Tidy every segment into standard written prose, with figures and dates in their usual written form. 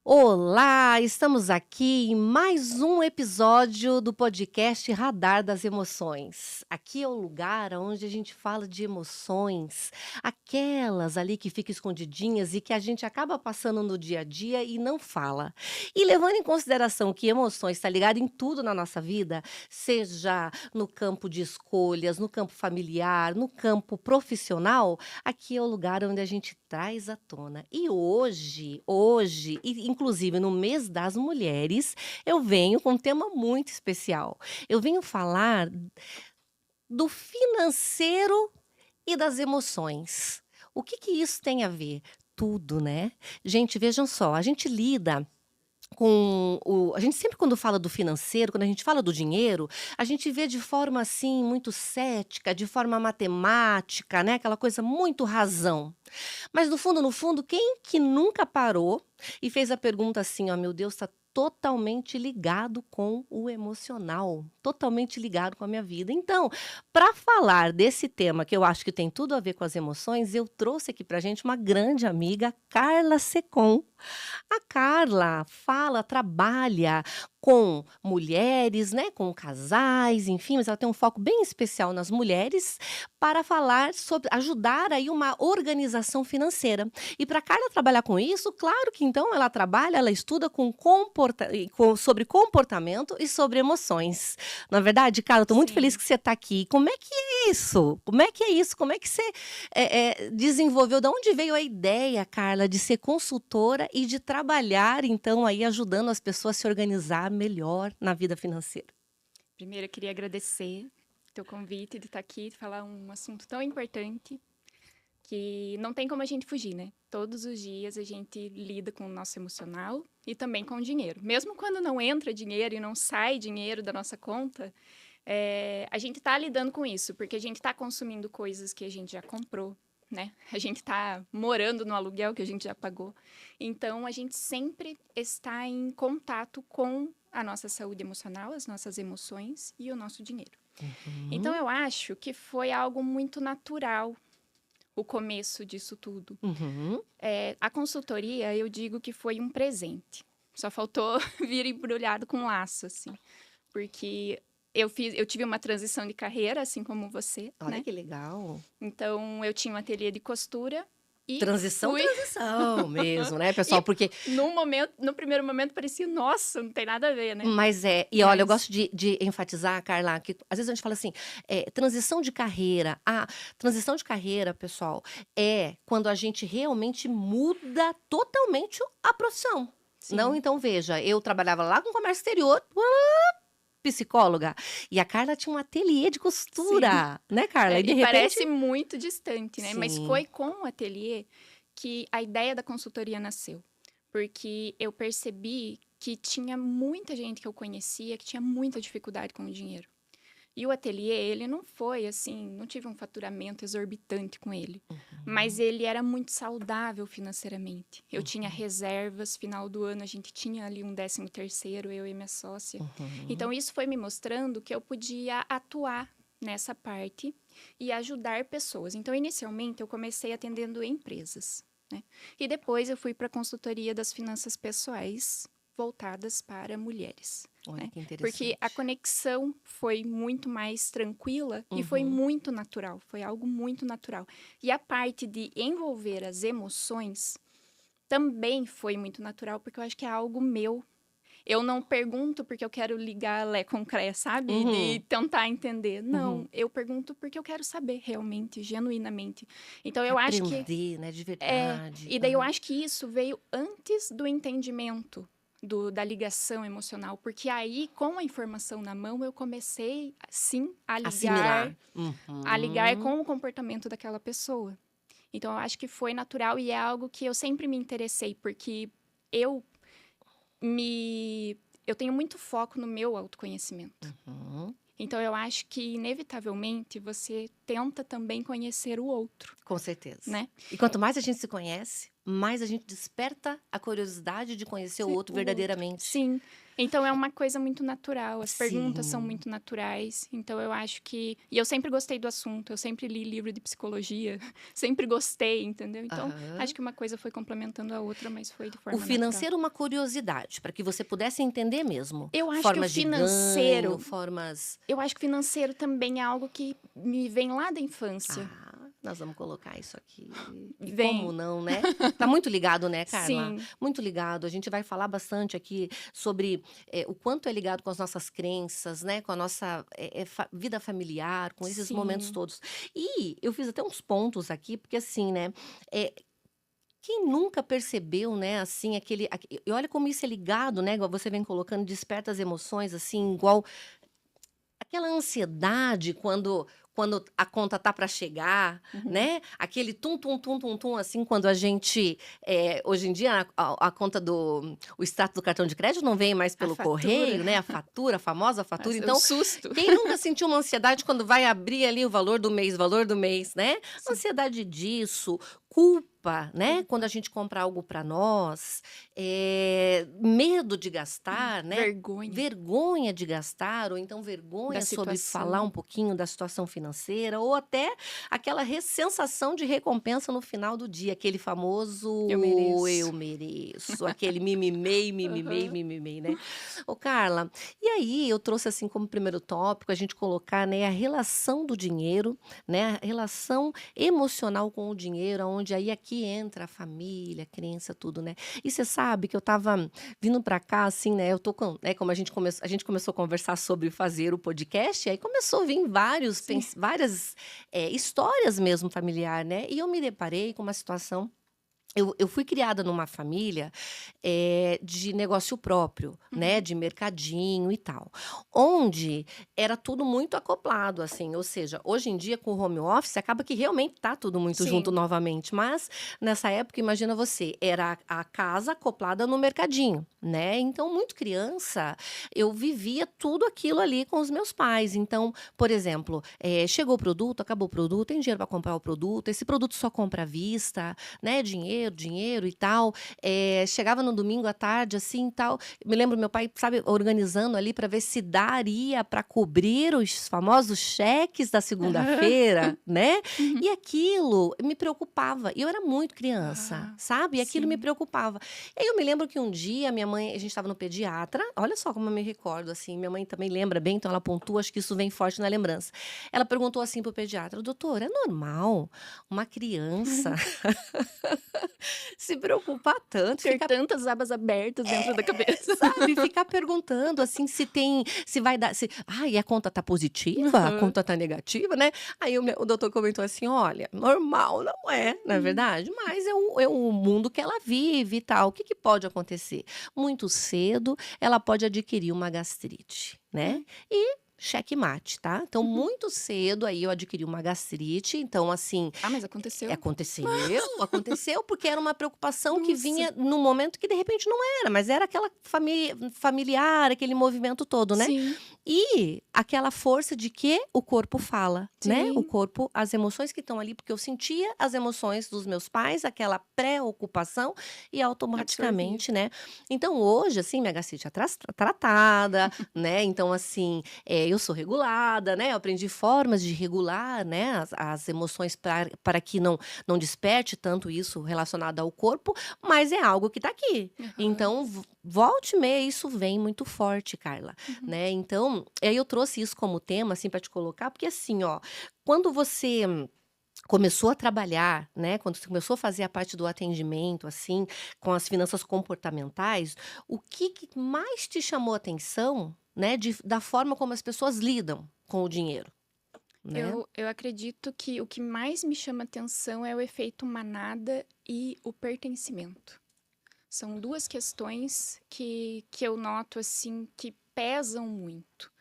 Olá, estamos aqui em mais um episódio do podcast Radar das Emoções. Aqui é o lugar onde a gente fala de emoções, aquelas ali que ficam escondidinhas e que a gente acaba passando no dia a dia e não fala. E levando em consideração que emoções está ligado em tudo na nossa vida, seja no campo de escolhas, no campo familiar, no campo profissional, aqui é o lugar onde a gente traz à tona. E hoje, e inclusive no mês das mulheres, eu venho com um tema muito especial. Eu venho falar do financeiro e das emoções. O que isso tem a ver? Tudo, né? Gente, vejam só, a gente lida com o a gente sempre quando fala do financeiro, quando a gente fala do dinheiro, a gente vê de forma, assim, muito cética, de forma matemática, né, aquela coisa muito razão. Mas no fundo, quem que nunca parou e fez a pergunta assim: "Ó, meu Deus, está totalmente ligado com o emocional, totalmente ligado com a minha vida". Então, para falar desse tema que eu acho que tem tudo a ver com as emoções, eu trouxe aqui pra gente uma grande amiga, Carla Secom. A Carla trabalha com mulheres, né, com casais, enfim, mas ela tem um foco bem especial nas mulheres, para falar sobre ajudar aí uma organização financeira. E para Carla trabalhar com isso, claro que então ela estuda com sobre comportamento e sobre emoções. Na verdade, Carla, estou muito feliz Sim. que você está aqui. Como é que é isso? Como é que é isso? Como é que você desenvolveu? Da onde veio a ideia, Carla, de ser consultora e de trabalhar, então, aí ajudando as pessoas a se organizar melhor na vida financeira? Primeiro eu queria agradecer teu convite de estar aqui e falar um assunto tão importante que não tem como a gente fugir, né? Todos os dias a gente lida com o nosso emocional e também com o dinheiro. Mesmo quando não entra dinheiro e não sai dinheiro da nossa conta, a gente está lidando com isso, porque a gente está consumindo coisas que a gente já comprou, né? A gente está morando no aluguel que a gente já pagou. Então, a gente sempre está em contato com a nossa saúde emocional, as nossas emoções e o nosso dinheiro. Então, Uhum, eu acho que foi algo muito natural o começo disso tudo. uhum. A consultoria, eu digo que foi um presente. Só faltou vir embrulhado com laço, assim. Porque eu tive uma transição de carreira, assim como você, Olha né? que legal. Então, eu tinha um ateliê de costura e Transição, fui... transição mesmo, né, pessoal, E porque no primeiro momento parecia, nossa, não tem nada a ver, né? mas e olha, eu Mas, gosto de enfatizar, Carla, que às vezes a gente fala assim, transição de carreira. Transição de carreira, pessoal, é quando a gente realmente muda totalmente a profissão. Não, sim, então veja, eu trabalhava lá com comércio exterior, psicóloga, e a Carla tinha um ateliê de sim. costura, né, Carla? E de E repente parece muito distante, né? Mas sim. foi com o ateliê que a ideia da consultoria nasceu. Porque eu percebi que tinha muita gente que eu conhecia que tinha muita dificuldade com o dinheiro. E o ateliê, ele não foi assim, não tive um faturamento exorbitante com ele, mas Uhum, ele era muito saudável financeiramente. Eu tinha uhum, reservas, final do ano a gente tinha ali um 13º, eu e minha sócia. Então uhum. isso foi me mostrando que eu podia atuar nessa parte e ajudar pessoas. Então inicialmente eu comecei atendendo empresas, né? E depois eu fui para a consultoria das finanças pessoais voltadas para mulheres. Olha Né? que Porque a interessante. conexão foi muito mais tranquila e foi Uhum. muito natural, foi algo muito natural. E a parte de envolver as emoções também foi muito natural, porque eu acho que é algo meu. Eu não pergunto porque eu quero ligar Lé com Cré, sabe? De Uhum, tentar entender. uhum. Não, eu pergunto porque eu quero saber realmente, genuinamente. Então Quer eu acho que aprender, né, de verdade. e daí eu Aham. acho que isso veio antes do entendimento da ligação emocional, porque aí, com a informação na mão, eu comecei, sim, Assimilar. a ligar Uhum. com o comportamento daquela pessoa. Então, eu acho que foi natural e é algo que eu sempre me interessei, porque eu eu tenho muito foco no meu autoconhecimento. Uhum. Então, eu acho que, inevitavelmente, você tenta também conhecer o outro, Com certeza. né? E quanto mais a gente se conhece mais a gente desperta a curiosidade de conhecer o Sim, outro verdadeiramente. Sim. Então é uma coisa muito natural, as perguntas são Sim. muito naturais. Então eu acho que. E eu sempre gostei do assunto, eu sempre li livro de psicologia, sempre gostei, entendeu? Então Aham. acho que uma coisa foi complementando a outra, mas foi de O forma natural. financeiro, uma curiosidade, para que você pudesse entender mesmo. Eu acho que o Formas de ganho, financeiro. formas. Eu acho que o financeiro também é algo que me vem lá da infância. Nós vamos colocar isso aqui. E Vem. como não, né? Tá muito ligado, né, Carla? Sim. Muito ligado. A gente vai falar bastante aqui sobre o quanto é ligado com as nossas crenças, né? Com a nossa vida familiar, com esses momentos Sim. todos. E eu fiz até uns pontos aqui, porque assim, né? é, Quem nunca percebeu, né, assim, e olha como isso é ligado, né, igual você vem colocando, desperta as emoções, assim, igual aquela ansiedade quando a conta tá para chegar, Uhum. né? Aquele tum, tum, tum, tum, tum, assim, quando a gente, hoje em dia, a conta o extrato do cartão de crédito não vem mais A pelo fatura. correio, né? A fatura, a famosa fatura. Nossa, o Então, susto. quem nunca sentiu uma ansiedade quando vai abrir ali o valor do mês, né? Sim. Ansiedade disso, culpa, né? Quando Culpa. a gente compra algo para nós, medo de gastar, né? Vergonha Vergonha de gastar, ou então da vergonha sobre falar situação. um pouquinho da situação financeira, ou até aquela sensação de recompensa no final do dia, aquele famoso Eu mereço. eu mereço, aquele mimimei, mimimei, Aham. mimimei, né? Ô, Carla, e aí eu trouxe assim como primeiro tópico a gente colocar, né, a relação do dinheiro, né, a relação emocional com o dinheiro, onde aí aqui entra a família, a crença, tudo, né? E você sabe que eu tava vindo pra cá, assim, né? Eu tô com, né? Como a gente começou a conversar sobre fazer o podcast, aí começou a vir Sim. várias histórias mesmo familiar, né? E eu me deparei com uma situação. Eu fui criada numa família de negócio próprio, né? Uhum. De mercadinho e tal. Onde era tudo muito acoplado, assim. Ou seja, hoje em dia, com o home office, acaba que realmente tá tudo muito junto Sim. novamente. Mas, nessa época, imagina você, era a casa acoplada no mercadinho, né? Então, muito criança, eu vivia tudo aquilo ali com os meus pais. Então, por exemplo, chegou o produto, acabou o produto, tem dinheiro para comprar o produto, esse produto só compra à vista, né? Dinheiro e tal. Chegava no domingo à tarde, assim, tal. Me lembro meu pai, sabe, organizando ali para ver se daria para cobrir os famosos cheques da Aham. segunda-feira, né? Uhum. E aquilo me preocupava. E eu era muito criança, Ah, sabe? E aquilo me sim. preocupava. E aí eu me lembro que um dia minha mãe, a gente estava no pediatra. Olha só como eu me recordo, assim. Minha mãe também lembra bem, então ela pontua, acho que isso vem forte na lembrança. Ela perguntou assim pro pediatra: doutor, é normal uma criança se preocupar tanto, Ter ficar tantas abas abertas dentro da cabeça. sabe, ficar perguntando, assim, se vai dar "Ai, a conta tá positiva? A Aham. conta tá negativa?", né. Aí o doutor comentou assim: "Olha, normal não é Hum. verdade? Mas é o mundo que ela vive e tal. O que que pode acontecer? Muito cedo, ela pode adquirir uma gastrite, né, É. e xeque-mate, tá. Então Uhum. muito cedo aí eu adquiri uma gastrite, então assim, Ah, mas aconteceu? aconteceu, porque era uma preocupação que Nossa. vinha num momento que de repente não era, mas era aquela familiar, aquele movimento todo, né. Sim. E aquela força de que o corpo fala, né, o Sim. corpo, as emoções que estão ali, porque eu sentia as emoções dos meus pais, aquela preocupação e Absorvia. automaticamente, né. Então hoje, assim, minha gastrite é tratada, né, então assim, eu sou regulada, né, eu aprendi formas de regular, né, as emoções para que não desperte tanto isso relacionado ao corpo, mas é algo que está aqui. Aham. Então, volte e meia, isso vem muito forte, Carla, Uhum. né. Então, aí eu trouxe isso como tema, assim, para te colocar, porque assim, ó, quando você começou a trabalhar, né, quando você começou a fazer a parte do atendimento, assim, com as finanças comportamentais, o que mais te chamou a atenção, né, da forma como as pessoas lidam com o dinheiro, né? Eu acredito que o que mais me chama atenção é o efeito manada e o pertencimento. São duas questões que eu noto, assim, que pesam muito.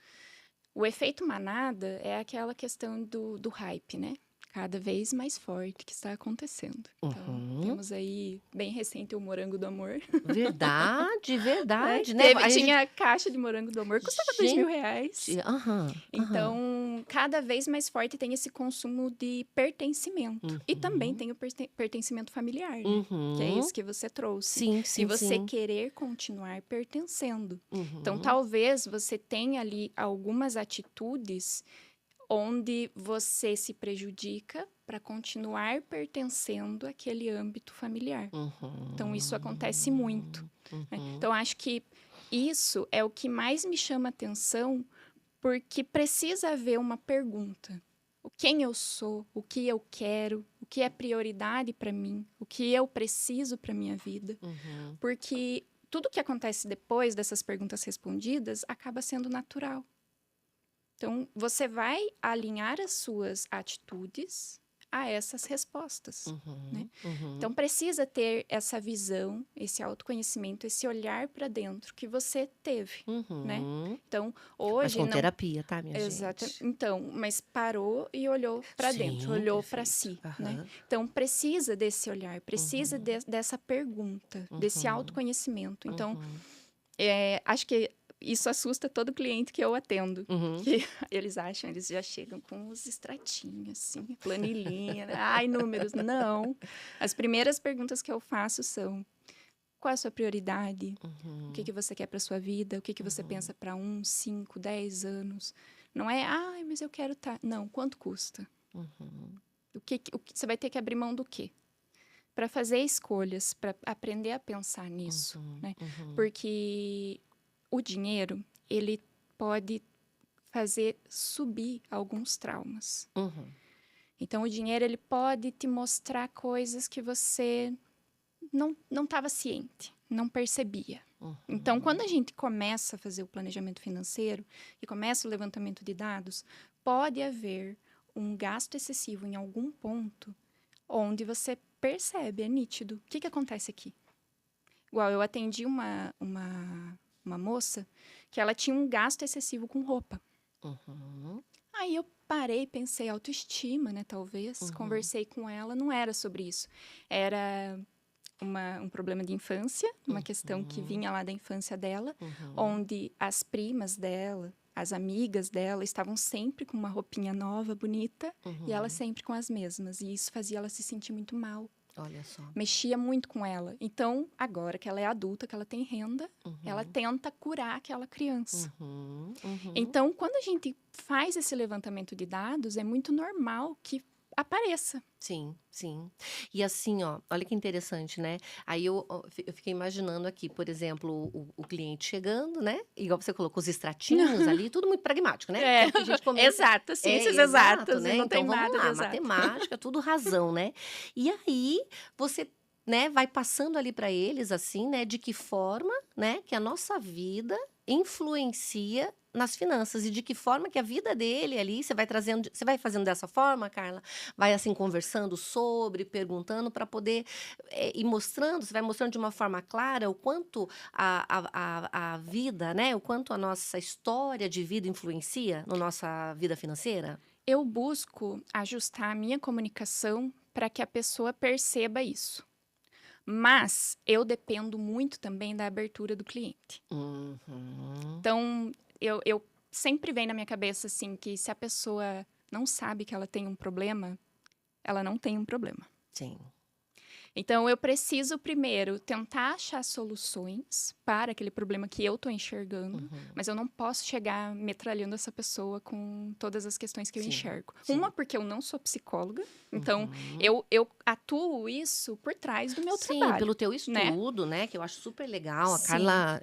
O efeito manada é aquela questão do hype, né? Cada vez mais forte que está acontecendo. Então, Uhum. temos aí, bem recente, o Morango do Amor, Verdade, né? verdade, né? A gente Tinha a caixa de Morango do Amor, custava R$ 2.000. gente aham, aham. Então, cada vez mais forte tem esse consumo de pertencimento. E também tem o pertencimento familiar, né? Que é Uhum. esse que você trouxe. Sim, E sim, você sim. querer continuar pertencendo. Então, Uhum. talvez você tenha ali algumas atitudes onde você se prejudica para continuar pertencendo àquele âmbito familiar. Então, isso acontece muito, né? Uhum. Então, acho que isso é o que mais me chama atenção, porque precisa haver uma pergunta. O quem eu sou, o que eu quero, o que é prioridade para mim, o que eu preciso para minha vida. Uhum. Porque tudo que acontece depois dessas perguntas respondidas acaba sendo natural. Então, você vai alinhar as suas atitudes a essas respostas, né? Então, precisa ter essa visão, esse autoconhecimento, esse olhar para dentro que você teve, né? Uhum. Então, Mas hoje com não... terapia, tá, minha Exato. gente? Então, mas parou e olhou para dentro, Sim, olhou para perfeito. si, né? Aham. Então, precisa desse olhar, precisa dessa pergunta, desse Uhum. autoconhecimento. Então, Uhum. acho que isso assusta todo cliente que eu atendo. Uhum. Que eles acham, eles já chegam com os extratinhos, assim, planilhinha, né? Ai, números. Não. As primeiras perguntas que eu faço são: qual é a sua prioridade? O que você quer para sua vida? O que você pensa para 1, 5, 10 anos? Não é, ai, mas eu quero estar. Não, quanto custa? O que você vai ter que abrir mão do quê? Para fazer escolhas, para aprender a pensar nisso, né? Porque o dinheiro, ele pode fazer subir alguns traumas. Uhum. Então, o dinheiro, ele pode te mostrar coisas que você não estava ciente, não percebia. Então, quando a gente começa a fazer o planejamento financeiro e começa o levantamento de dados, pode haver um gasto excessivo em algum ponto onde você percebe, é nítido. O que acontece aqui? Igual, eu atendi uma moça que ela tinha um gasto excessivo com roupa. Aí eu parei, pensei, autoestima, né, talvez. Conversei com ela, não era sobre isso. Era um problema de infância, uma questão que vinha lá da infância dela, onde as primas dela, as amigas dela, estavam sempre com uma roupinha nova, bonita, e ela sempre com as mesmas. E isso fazia ela se sentir muito mal. Olha só. Mexia muito com ela. Então, agora que ela é adulta, que ela tem renda, ela tenta curar aquela criança. Então, quando a gente faz esse levantamento de dados, é muito normal que apareça. Sim, sim. E assim, ó, olha que interessante, né? Aí eu fiquei imaginando aqui, por exemplo, o cliente chegando, né? Igual você colocou os extratinhos ali, tudo muito pragmático, né? É, Aquilo que a gente comenta. exato, ciências Exato, exatas, e né? não Então tem vamos nada de lá, exato. matemática, tudo razão, né? E aí você, né, vai passando ali para eles assim, né, de que forma, né, que a nossa vida influencia nas finanças e de que forma que a vida dele ali, você vai trazendo, você vai fazendo dessa forma, Carla? Vai assim conversando sobre, perguntando para poder ir mostrando, você vai mostrando de uma forma clara o quanto a vida, né, o quanto a nossa história de vida influencia na nossa vida financeira? Eu busco ajustar a minha comunicação para que a pessoa perceba isso. Mas eu dependo muito também da abertura do cliente. Uhum. Então, eu sempre vem na minha cabeça assim que se a pessoa não sabe que ela tem um problema, ela não tem um problema. Sim. Então, eu preciso primeiro tentar achar soluções para aquele problema que eu estou enxergando, mas eu não posso chegar metralhando essa pessoa com todas as questões que eu Sim, enxergo. sim. Uma, porque eu não sou psicóloga, então eu atuo isso por trás do meu Sim, trabalho. pelo teu né? estudo, né, que eu acho super legal. A Sim. Carla,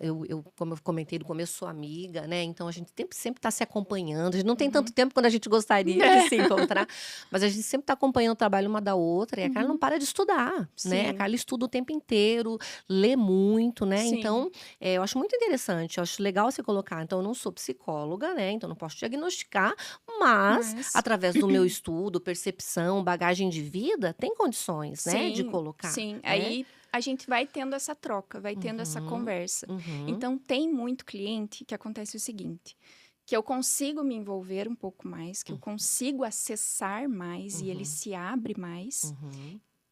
como eu comentei no começo, sou amiga, né? Então a gente sempre tá se acompanhando. A gente não tem tanto tempo quando a gente gostaria de se encontrar, mas a gente sempre tá acompanhando o trabalho uma da outra. E a Carla não para de estudar, né? A Sim. Carla estuda o tempo inteiro, lê muito, né? Sim. Então, eu acho muito interessante, eu acho legal você colocar. Então, eu não sou psicóloga, né? Então, não posso diagnosticar, mas através do meu estudo, percepção, bagagem de vida, tem condições, né, de colocar, Sim. né? Aí a gente vai tendo essa troca, vai tendo essa conversa. Então, tem muito cliente que acontece o seguinte, que eu consigo me envolver um pouco mais, que eu consigo acessar mais e ele se abre mais.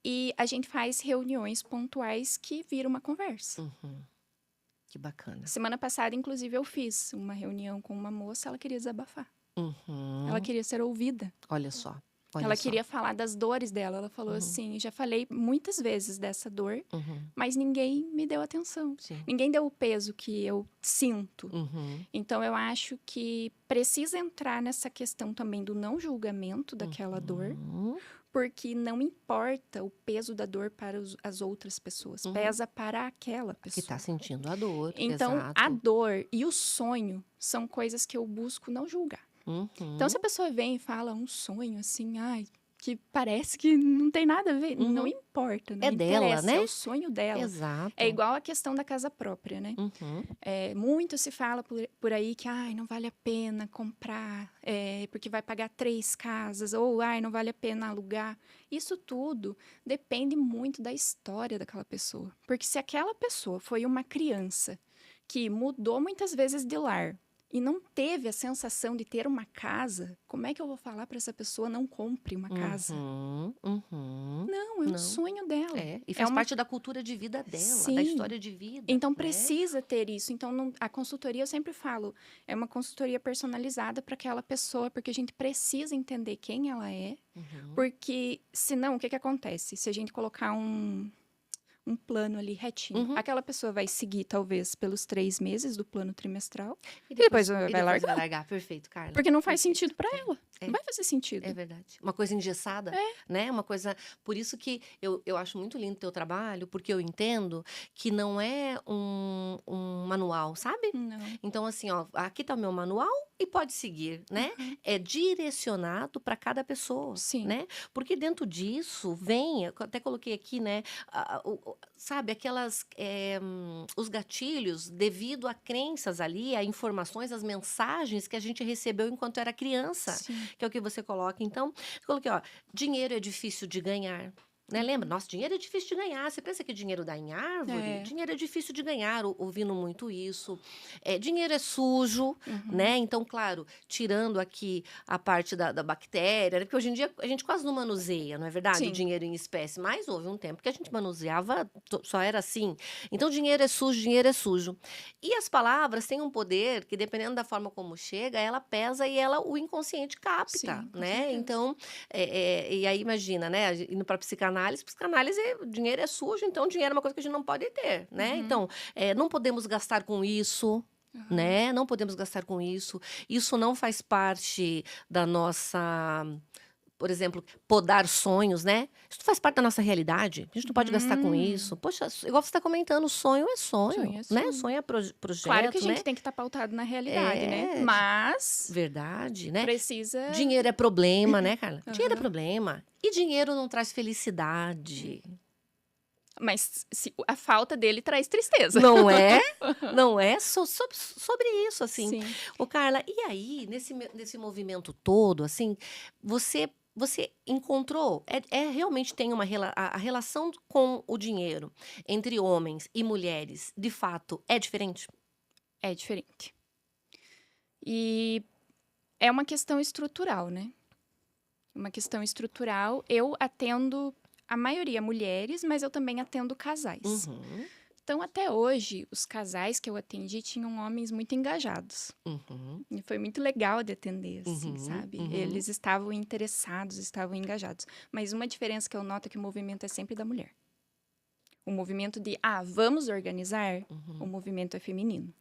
E a gente faz reuniões pontuais que viram uma conversa. Que bacana. Semana passada, inclusive, eu fiz uma reunião com uma moça, ela queria desabafar. Ela queria ser ouvida. Olha só. Olha Ela só. queria falar das dores dela. Ela falou assim, já falei muitas vezes dessa dor, mas ninguém me deu atenção. Sim. Ninguém deu o peso que eu sinto. Uhum. Então, eu acho que precisa entrar nessa questão também do não julgamento daquela dor, porque não importa o peso da dor para as outras pessoas, pesa para aquela Que pessoa. tá sentindo a dor. Então, Exato. a dor e o sonho são coisas que eu busco não julgar. Então, se a pessoa vem e fala um sonho assim, ai, que parece que não tem nada a ver, não importa, não É dela, interessa, né? é o sonho dela. Exato. É igual a questão da casa própria, né? Muito se fala por aí que, ai, não vale a pena comprar, porque vai pagar 3 casas, ou, ai, não vale a pena alugar. Isso tudo depende muito da história daquela pessoa. Porque se aquela pessoa foi uma criança que mudou muitas vezes de lar, e não teve a sensação de ter uma casa, como é que eu vou falar para essa pessoa não compre uma casa? Não, é um sonho dela. E faz parte da cultura de vida dela, Sim. da história de vida. Então, né? precisa ter isso. Então, a consultoria, eu sempre falo, é uma consultoria personalizada para aquela pessoa, porque a gente precisa entender quem ela é, porque senão, o que acontece? Se a gente colocar um plano ali retinho. Aquela pessoa vai seguir, talvez, pelos 3 meses do plano trimestral. E depois vai largar. Vai largar. Perfeito, Carla. Porque não faz sentido para ela. Não vai fazer sentido. É verdade. Uma coisa engessada, né? Uma coisa... Por isso que eu acho muito lindo o teu trabalho, porque eu entendo que não é um manual, sabe? Não. Então, assim, ó, aqui tá o meu manual e pode seguir, né? É direcionado para cada pessoa, Sim. né? Porque dentro disso vem, eu até coloquei aqui, né? Sabe, aquelas... os gatilhos devido a crenças ali, a informações, as mensagens que a gente recebeu enquanto era criança. Sim. Que é o que você coloca. Então, eu coloquei, ó, dinheiro é difícil de ganhar. Né? Lembra? Nossa, dinheiro é difícil de ganhar. Você pensa que dinheiro dá em árvore? Dinheiro é difícil de ganhar, ouvindo muito isso. Dinheiro é sujo, né? Então, claro, tirando aqui a parte da bactéria, né? Porque hoje em dia a gente quase não manuseia, não é verdade? Sim. O dinheiro em espécie. Mas houve um tempo que a gente manuseava, só era assim. Então, dinheiro é sujo, dinheiro é sujo. E as palavras têm um poder que, dependendo da forma como chega, ela pesa e o inconsciente capta, Sim, com né? certeza. Então, e aí imagina, né? Indo para psicanálise, dinheiro é sujo, então dinheiro é uma coisa que a gente não pode ter, né? Então, não podemos gastar com isso, né? Não podemos gastar com isso. Isso não faz parte da nossa... Por exemplo, podar sonhos, né? Isso faz parte da nossa realidade. A gente não pode gastar com isso. Poxa, igual você está comentando, sonho é sonho, Sonho é né? sonho. Sonho é projeto, Claro que a gente né? tem que estar pautado na realidade, né? Mas Verdade, né? precisa... Dinheiro é problema, né, Carla? Dinheiro é problema. E dinheiro não traz felicidade. Mas a falta dele traz tristeza. Não é? Não é? Sobre isso, assim. Sim. Ô, Carla, e aí, nesse movimento todo, assim, você encontrou, realmente tem a relação com o dinheiro entre homens e mulheres, de fato, é diferente? É diferente. E é uma questão estrutural, né? Uma questão estrutural. Eu atendo a maioria mulheres, mas eu também atendo casais. Então, até hoje, os casais que eu atendi tinham homens muito engajados. E foi muito legal de atender, assim, sabe? Eles estavam interessados, estavam engajados. Mas uma diferença que eu noto é que o movimento é sempre da mulher. O movimento de, vamos organizar, o movimento é feminino.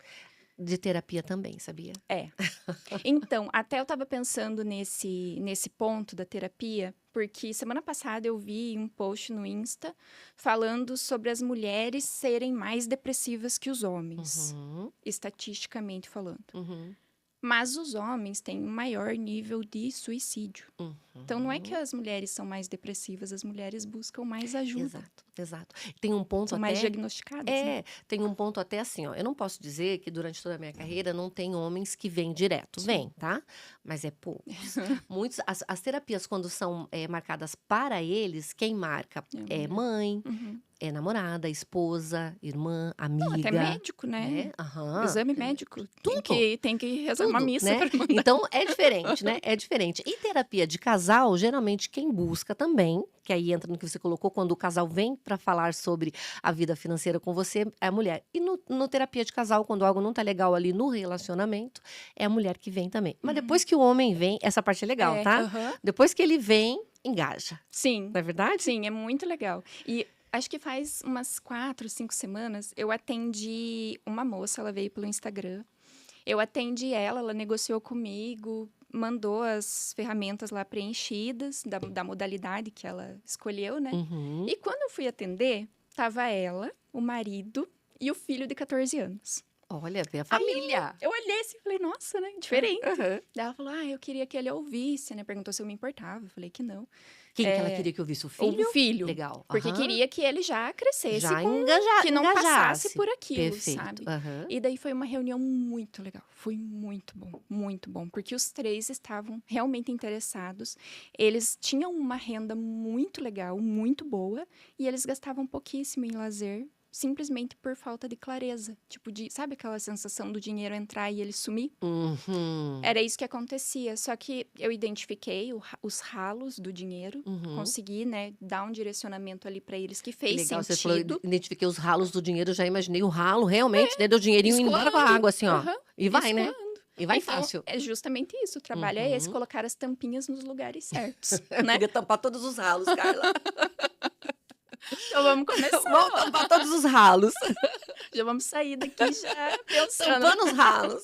De terapia também, sabia? Então, até eu estava pensando nesse ponto da terapia, porque semana passada eu vi um post no Insta falando sobre as mulheres serem mais depressivas que os homens, estatisticamente falando. Mas os homens têm um maior nível de suicídio. Então, não é que as mulheres são mais depressivas, as mulheres buscam mais ajuda. Exato. Tem um ponto São mais diagnosticadas, né? Tem um ponto até assim, ó. Eu não posso dizer que durante toda a minha carreira não tem homens que vêm direto. Vêm, tá? Mas é poucos. Muitos, as terapias, quando são marcadas para eles, quem marca é mãe, é namorada, esposa, irmã, amiga. Até médico, né? Exame médico. Tudo. Tem que rezar uma missa né? pra mandar. Então, é diferente, né? É diferente. E terapia de casal casal, geralmente, quem busca também, que aí entra no que você colocou, quando o casal vem para falar sobre a vida financeira com você, é a mulher. E no terapia de casal, quando algo não tá legal ali no relacionamento, é a mulher que vem também. Mas Uhum. depois que o homem vem, essa parte é legal, tá? Aham. Depois que ele vem, engaja. Sim, Não é verdade? sim, é muito legal. E acho que faz umas 4, 5 semanas, eu atendi uma moça, ela veio pelo Instagram. Eu atendi ela negociou comigo, mandou as ferramentas lá preenchidas, da modalidade que ela escolheu, né? Uhum. E quando eu fui atender, tava ela, o marido e o filho de 14 anos. Olha, vê a Aí família. eu olhei assim e falei, nossa, né? Diferente. Aham. Daí ela falou, eu queria que ele ouvisse, né? Perguntou se eu me importava. Eu falei que não. Quem que ela queria que ouvisse? O filho? O filho. Legal. Porque Aham. queria que ele já crescesse Já com... que não engajasse. passasse por aquilo, Perfeito. sabe? Aham. E daí foi uma reunião muito legal. Foi muito bom. Porque os três estavam realmente interessados. Eles tinham uma renda muito legal, muito boa. E eles gastavam pouquíssimo em lazer. Simplesmente por falta de clareza. Tipo, sabe aquela sensação do dinheiro entrar e ele sumir? Uhum. Era isso que acontecia. Só que eu identifiquei os ralos do dinheiro. Uhum. Consegui, né, dar um direcionamento ali para eles que Que fez legal, você falou, sentido. identifiquei os ralos do dinheiro, já imaginei o ralo realmente, né? Deu dinheirinho indo embora com a Escoando. água, assim, ó. Aham, E vai, né? escoando. E vai Então, fácil. é justamente isso. O trabalho é esse, Uhum. colocar as tampinhas nos lugares certos, Eu né? queria tampar todos os ralos, Carla. Então vamos começar. Vamos tampar todos os ralos. Já vamos sair daqui já pensando. Tampando os ralos.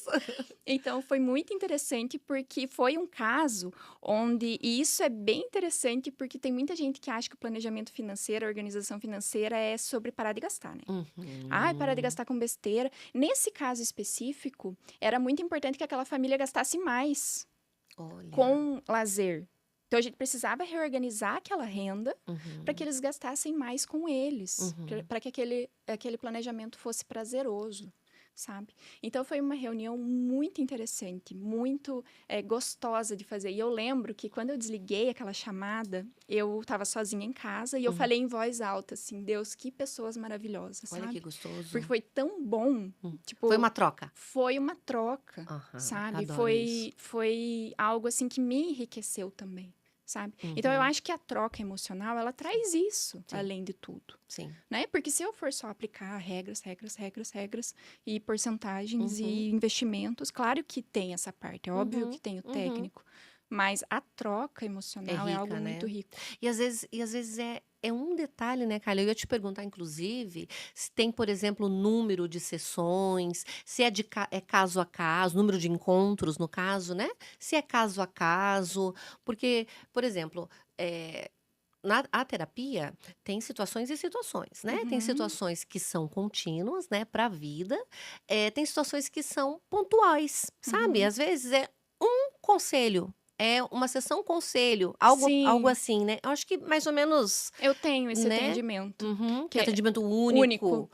Então, foi muito interessante porque foi um caso onde... E isso é bem interessante porque tem muita gente que acha que o planejamento financeiro, a organização financeira é sobre parar de gastar, né? Uhum. Parar de gastar com besteira. Nesse caso específico, era muito importante que aquela família gastasse mais Olha. com lazer. Então, a gente precisava reorganizar aquela renda Uhum. para que eles gastassem mais com eles, Uhum. para que aquele planejamento fosse prazeroso, sabe? Então, foi uma reunião muito interessante, muito gostosa de fazer. E eu lembro que quando eu desliguei aquela chamada, eu estava sozinha em casa e eu falei em voz alta, assim, Deus, que pessoas maravilhosas, Olha sabe? que gostoso. Porque foi tão bom, tipo... Foi uma troca. Foi uma troca, Aham, sabe? adoro isso. Foi algo, assim, que me enriqueceu também. Sabe? Então, eu acho que a troca emocional, ela traz isso, além de tudo, Sim. né? Porque se eu for só aplicar regras e porcentagens e investimentos, claro que tem essa parte, é óbvio que tem o técnico, mas a troca emocional é rica, algo né? muito rico. E às vezes é um detalhe, né, Carla? Eu ia te perguntar, inclusive, se tem, por exemplo, número de sessões, se é caso a caso, número de encontros, no caso, né? Se é caso a caso, porque, por exemplo, a terapia tem situações e situações, né? Tem situações que são contínuas, né, para a vida, tem situações que são pontuais, sabe? Às vezes é um conselho. É uma sessão conselho, algo Sim, assim, né? Eu acho que mais ou menos, eu tenho esse né? atendimento. Que é Que é atendimento único.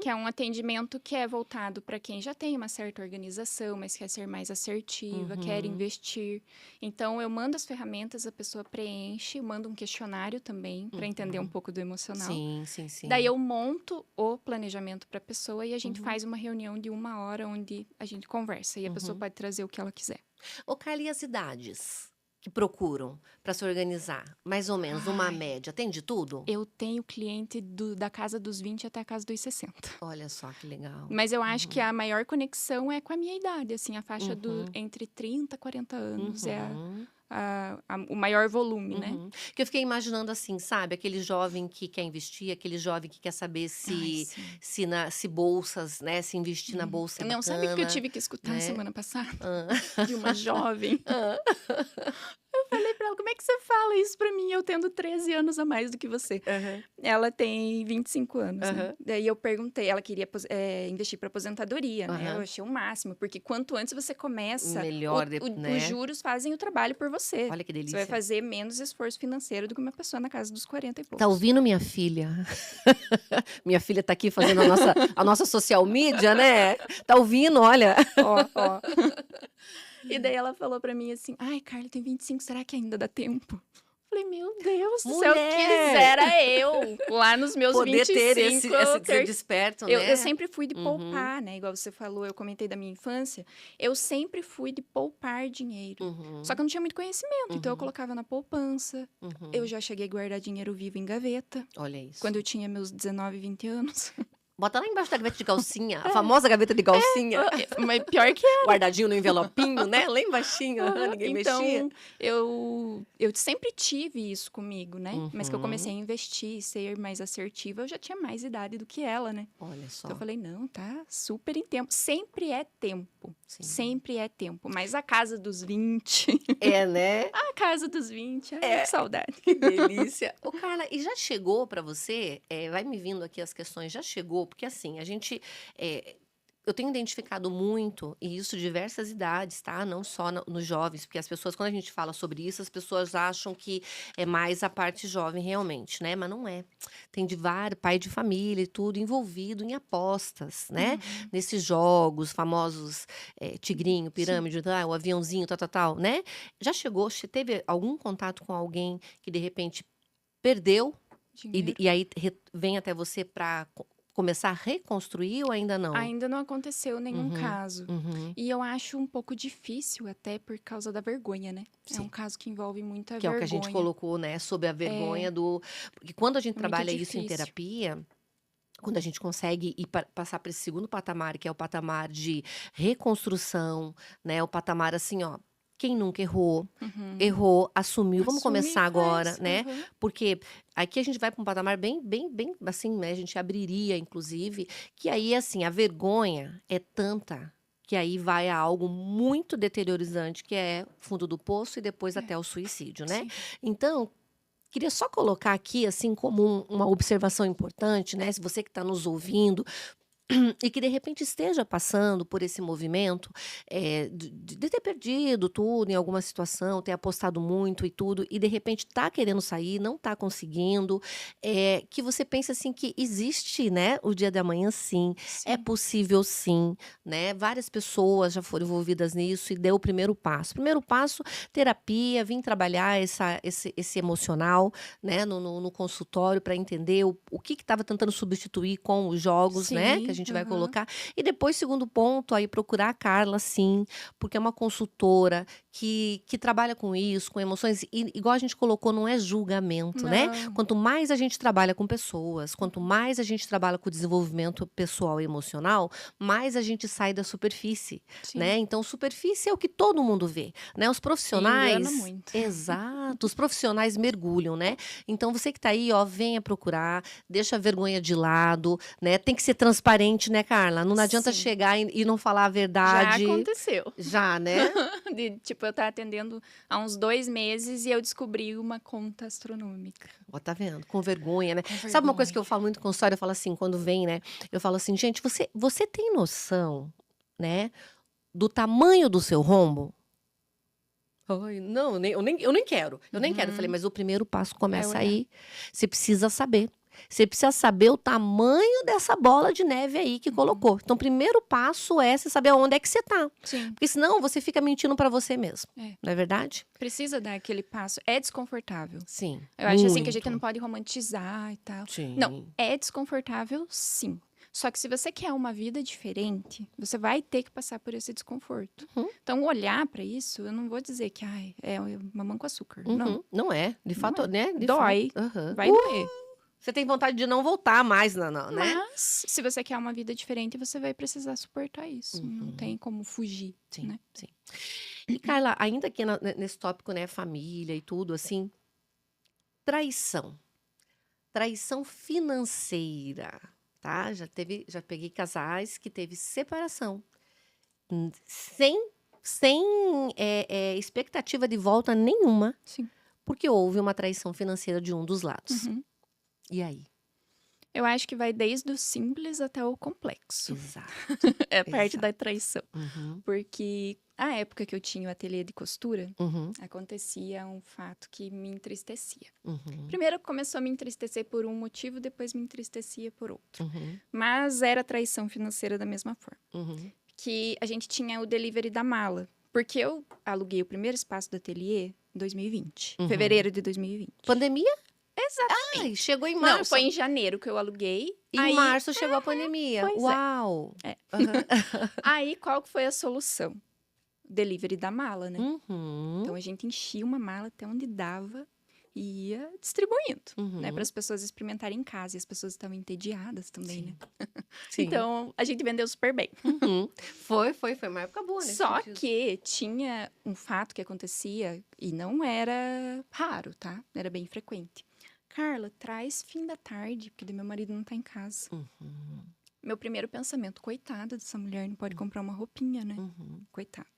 que é um atendimento que é voltado para quem já tem uma certa organização, mas quer ser mais assertiva, quer investir. Então, eu mando as ferramentas, a pessoa preenche, eu mando um questionário também para entender um pouco do emocional. Sim, sim, sim. Daí eu monto o planejamento para a pessoa e a gente faz uma reunião de 1 hora onde a gente conversa e a pessoa pode trazer o que ela quiser. Ô, Carla, e as idades que procuram para se organizar? Mais ou menos, uma Ai. média. Tem de tudo? Eu tenho cliente da casa dos 20 até a casa dos 60. Olha só que legal. Mas eu acho que a maior conexão é com a minha idade, assim, a faixa entre 30 e 40 anos é o maior volume, né? Que eu fiquei imaginando assim, sabe? Aquele jovem que quer investir, aquele jovem que quer saber Ai, sim. se bolsas, né? Se investir na bolsa é Não, sabe o que eu bacana, tive que escutar né? semana passada? Ah. De uma jovem. Eu falei pra ela, como é que você fala isso pra mim, eu tendo 13 anos a mais do que você? Ela tem 25 anos, né? Daí eu perguntei, ela queria investir pra aposentadoria, né? Eu achei o máximo, porque quanto antes você começa, Melhor, né? os juros fazem o trabalho por você. Olha que Você vai delícia. fazer menos esforço financeiro do que uma pessoa na casa dos 40 e poucos. Tá ouvindo, minha filha? Minha filha tá aqui fazendo a nossa social media, né? Tá ouvindo, olha. E daí ela falou pra mim assim, ai, Carla, tem 25, será que ainda dá tempo? Falei, meu Deus do céu, Mulher! quisera eu, lá nos meus Poder 25, ter esse ser ter desperto, eu né? sempre fui de Uhum. poupar, né? Igual você falou, eu comentei da minha infância. Eu sempre fui de poupar dinheiro. Uhum. Só que eu não tinha muito conhecimento, então eu Uhum. colocava na poupança. Uhum. Eu já cheguei a guardar dinheiro vivo em gaveta, Olha isso. quando eu tinha meus 19, 20 anos. Bota lá embaixo da gaveta de calcinha, a famosa gaveta de calcinha. Mas pior que Guardadinho no envelopinho, né? Lá embaixinho, ninguém mexia. então, eu sempre tive isso comigo, né? Mas que eu comecei a investir, ser mais assertiva, eu já tinha mais idade do que ela, né? Olha só. Então eu falei, não, tá super em tempo. Sempre é tempo. Sim. Sempre é tempo. Mas a casa dos 20. É, né? A casa dos 20. Ai, que saudade. Que delícia. Ô, Carla, e já chegou pra você? Vai me vindo aqui as questões, já chegou? Porque assim, a gente. Eu tenho identificado muito, e isso diversas idades, tá? Não só nos jovens, porque as pessoas, quando a gente fala sobre isso, as pessoas acham que é mais a parte jovem realmente, né? Mas não é. Tem de vários, pai de família e tudo, envolvido em apostas, né? Nesses jogos famosos, tigrinho, pirâmide, o aviãozinho, tal, né? Já chegou, teve algum contato com alguém que de repente perdeu Dinheiro. e aí vem até você para começar a reconstruir ou ainda não? Ainda não aconteceu nenhum Uhum, caso. uhum. E eu acho um pouco difícil, até por causa da vergonha, né? É Sim. um caso que envolve muita Que é o que a vergonha. gente colocou, né? Sobre a vergonha do. Porque quando a gente Muito trabalha isso em difícil. terapia, quando a gente consegue ir passar para esse segundo patamar, que é o patamar de reconstrução, né? O patamar assim, ó. Quem nunca errou, errou, assumiu. Vamos Assume e começar agora, faz, né? aham. Porque aqui a gente vai para um patamar bem, assim, né? A gente abriria, inclusive, que aí, assim, a vergonha é tanta que aí vai a algo muito deteriorizante, que é fundo do poço e depois até o suicídio, né? Sim. Então, queria só colocar aqui, assim, como uma observação importante, né? Se você que está nos ouvindo e que de repente esteja passando por esse movimento, de ter perdido tudo em alguma situação, ter apostado muito e tudo, e de repente está querendo sair, não está conseguindo, que você pense assim que existe, né, o dia de amanhã sim, é Sim. possível sim, né? Várias pessoas já foram envolvidas nisso e deu o primeiro passo. Primeiro passo, terapia, vim trabalhar esse emocional, né, no consultório para entender o que estava tentando substituir com os jogos, né, que a Sim, gente vai aham. colocar. E depois, segundo ponto, aí procurar a Carla, sim, porque é uma consultora que trabalha com isso, com emoções, e igual a gente colocou, não é julgamento, né? Não. Quanto mais a gente trabalha com pessoas, quanto mais a gente trabalha com o desenvolvimento pessoal e emocional, mais a gente sai da superfície, Sim. né? Então, superfície é o que todo mundo vê, né? Os E profissionais. engana muito. Exato, os profissionais mergulham, né? Então, você que tá aí, ó, venha procurar, deixa a vergonha de lado, né? Tem que ser transparente, né, Carla? Não adianta Sim. chegar e não falar a Já verdade. aconteceu. Já, né? Tipo, eu tava atendendo há uns 2 meses e eu descobri uma conta astronômica. Ó, tá vendo? Com vergonha, né? Com Sabe uma coisa que eu vergonha. falo muito com história? Eu falo assim, quando vem, né? Eu falo assim, gente, você tem noção, né, do tamanho do seu rombo? Ai, não, eu nem quero. Eu nem quero. Eu falei, mas o primeiro passo começa olhar. aí. Você precisa saber. Você precisa saber o tamanho dessa bola de neve aí que colocou. Então, o primeiro passo é você saber onde é que você tá. Sim. Porque senão você fica mentindo pra você mesmo. É. Não é verdade? Precisa dar aquele passo. É desconfortável. Sim. Eu acho assim que a gente muito. não pode romantizar e tal. Sim. Não, é desconfortável, sim. Só que se você quer uma vida diferente, você vai ter que passar por esse desconforto. Então, olhar pra isso, eu não vou dizer que é mamão com açúcar. Não. Não é. De Não fato, é. né? De Dói. fato. Aham. Vai doer. Você tem vontade de não voltar mais, né? Mas, se você quer uma vida diferente, você vai precisar suportar isso. Não tem como fugir, Sim, né? sim. E, Carla, ainda aqui nesse tópico, né, família e tudo, assim, traição. Traição financeira, tá? Já peguei casais que teve separação. Sem expectativa de volta nenhuma, Sim. porque houve uma traição financeira de um dos lados. E aí? Eu acho que vai desde o simples até o complexo. Exato. É parte Exato. da traição. Uhum, Porque a época que eu tinha o ateliê de costura, uhum, acontecia um fato que me entristecia. uhum, Primeiro começou a me entristecer por um motivo, depois me entristecia por outro. uhum, Mas era traição financeira da mesma forma. uhum, Que a gente tinha o delivery da mala. Porque eu aluguei o primeiro espaço do ateliê 2020. Uhum. Fevereiro de 2020. Pandemia? Exatamente. Ai, chegou em Não, março. foi em janeiro que eu aluguei. Em Aí, março chegou a pandemia. pois é. Uau! É. Aham. Aí, qual que foi a solução? Delivery da mala, né? Uhum. Então, a gente enchia uma mala até onde dava e ia distribuindo, né? Uhum. Para as pessoas experimentarem em casa. E as pessoas estavam entediadas também, né? Sim. Então, a gente vendeu super bem. Uhum. Foi uma época boa nesse Só sentido. que tinha um fato que acontecia, e não era raro, tá? Era bem frequente. Carla, traz fim da tarde, porque daí meu marido não tá em casa. Uhum. Meu primeiro pensamento, coitada dessa mulher, não pode comprar uma roupinha, né? Uhum. Coitada.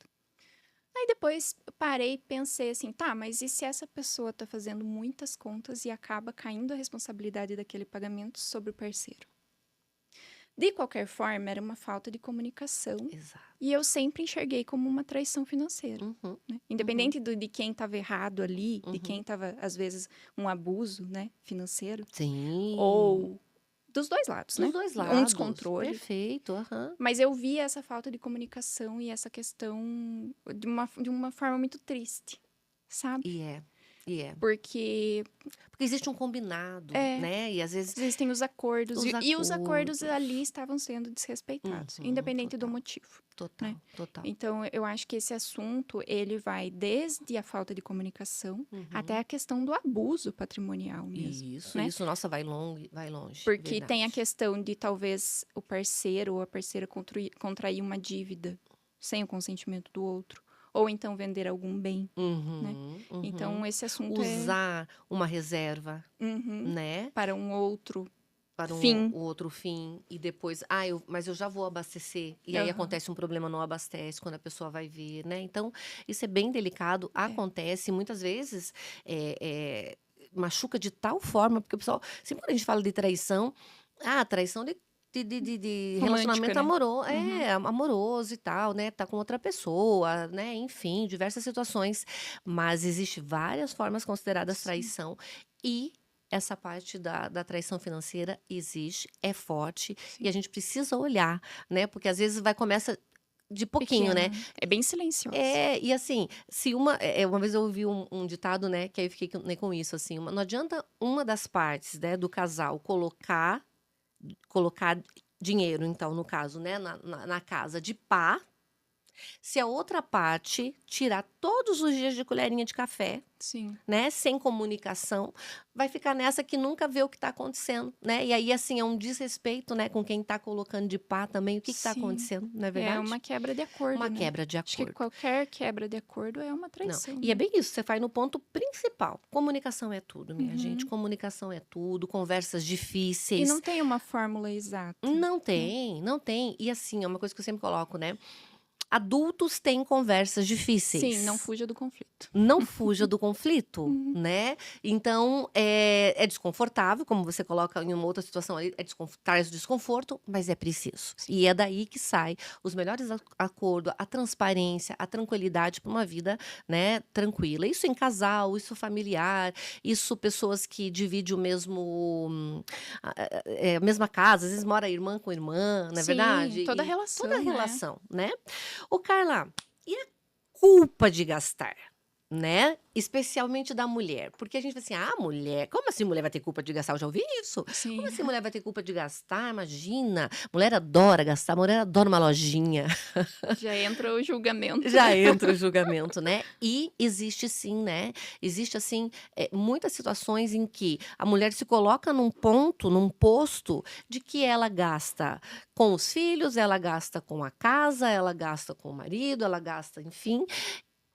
Aí depois eu parei e pensei assim, tá, mas e se essa pessoa tá fazendo muitas contas e acaba caindo a responsabilidade daquele pagamento sobre o parceiro? De qualquer forma, era uma falta de comunicação Exato. e eu sempre enxerguei como uma traição financeira. Uhum. Né? Independente de quem estava errado ali, de Uhum. quem estava, às vezes, um abuso, né, financeiro, Sim. ou dos dois lados, Dos né? dois Um lados. descontrole. Perfeito. Aham. Mas eu via essa falta de comunicação e essa questão de uma forma muito triste, sabe? E é. Porque Porque existe um combinado, É. né? E às vezes existem os acordos. Os E os acordos acordos. ali estavam sendo desrespeitados, Uhum, independente do total. motivo. Total, Né? total. Então, eu acho que esse assunto, ele vai desde a falta de comunicação Uhum. até a questão do abuso patrimonial mesmo. Isso, né? isso, nossa, vai longe. Porque verdade. tem a questão de talvez o parceiro ou a parceira contrair uma dívida sem o consentimento do outro. Ou então vender algum bem. Uhum, uhum. Então, esse assunto Usar uma reserva, Uhum. né? Para um outro Para fim. o outro fim. E depois, mas eu já vou abastecer. E aí Aham. acontece um problema, não abastece quando a pessoa vai ver, né? Então, isso é bem delicado. Acontece muitas vezes, machuca de tal forma, porque o pessoal, sempre quando a gente fala de traição, traição de relacionamento né? amoroso, amoroso e tal, né? Tá com outra pessoa, né? Enfim, diversas situações. Mas existe várias formas consideradas Sim. traição. E essa parte da traição financeira existe, é forte. Sim. E a gente precisa olhar, né? Porque às vezes começa de pouquinho, né? Pequena. É bem silenciosa. E assim, se uma vez eu ouvi um ditado, né, que aí eu fiquei com isso, assim, não adianta uma das partes, né, do casal colocar dinheiro, então, no caso, né, na casa de pá, se a outra parte tirar todos os dias de colherinha de café, Sim. né, sem comunicação, vai ficar nessa que nunca vê o que está acontecendo, né? E aí, assim, é um desrespeito, né, com quem está colocando de pá também, o que está Sim. acontecendo, não é verdade? É uma quebra de acordo, Uma né? quebra de Acho que acordo. qualquer quebra de acordo é uma Não. traição. E é né? bem isso, você vai no ponto principal. Comunicação é tudo, minha Uhum. gente. Comunicação é tudo, conversas E difíceis. não tem uma fórmula exata. Não tem, não tem. E assim, é uma coisa que eu sempre coloco, né? Adultos têm conversas difíceis. Sim, não fuja do conflito. Não fuja do conflito, Uhum. né? Então, é desconfortável, como você coloca em uma outra situação ali, traz desconforto, mas é preciso. E é daí que sai os melhores acordos, a transparência, a tranquilidade para uma vida, né, tranquila. Isso em casal, isso familiar, isso pessoas que dividem o mesmo, a mesma casa, às vezes mora irmã com irmã, não é Sim, verdade? toda E relação, toda né? relação, né? Ô, Carla, e a culpa de gastar, né? Especialmente da mulher. Porque a gente fala assim, mulher, como assim mulher vai ter culpa de gastar? Eu já ouvi isso. Sim. Como assim mulher vai ter culpa de gastar? Imagina. Mulher adora gastar, mulher adora uma lojinha. Já entra o julgamento. Já entra o julgamento, né? E existe sim, né? Existe, assim, muitas situações em que a mulher se coloca num ponto, num posto, de que ela gasta com os filhos, ela gasta com a casa, ela gasta com o marido, ela gasta, enfim.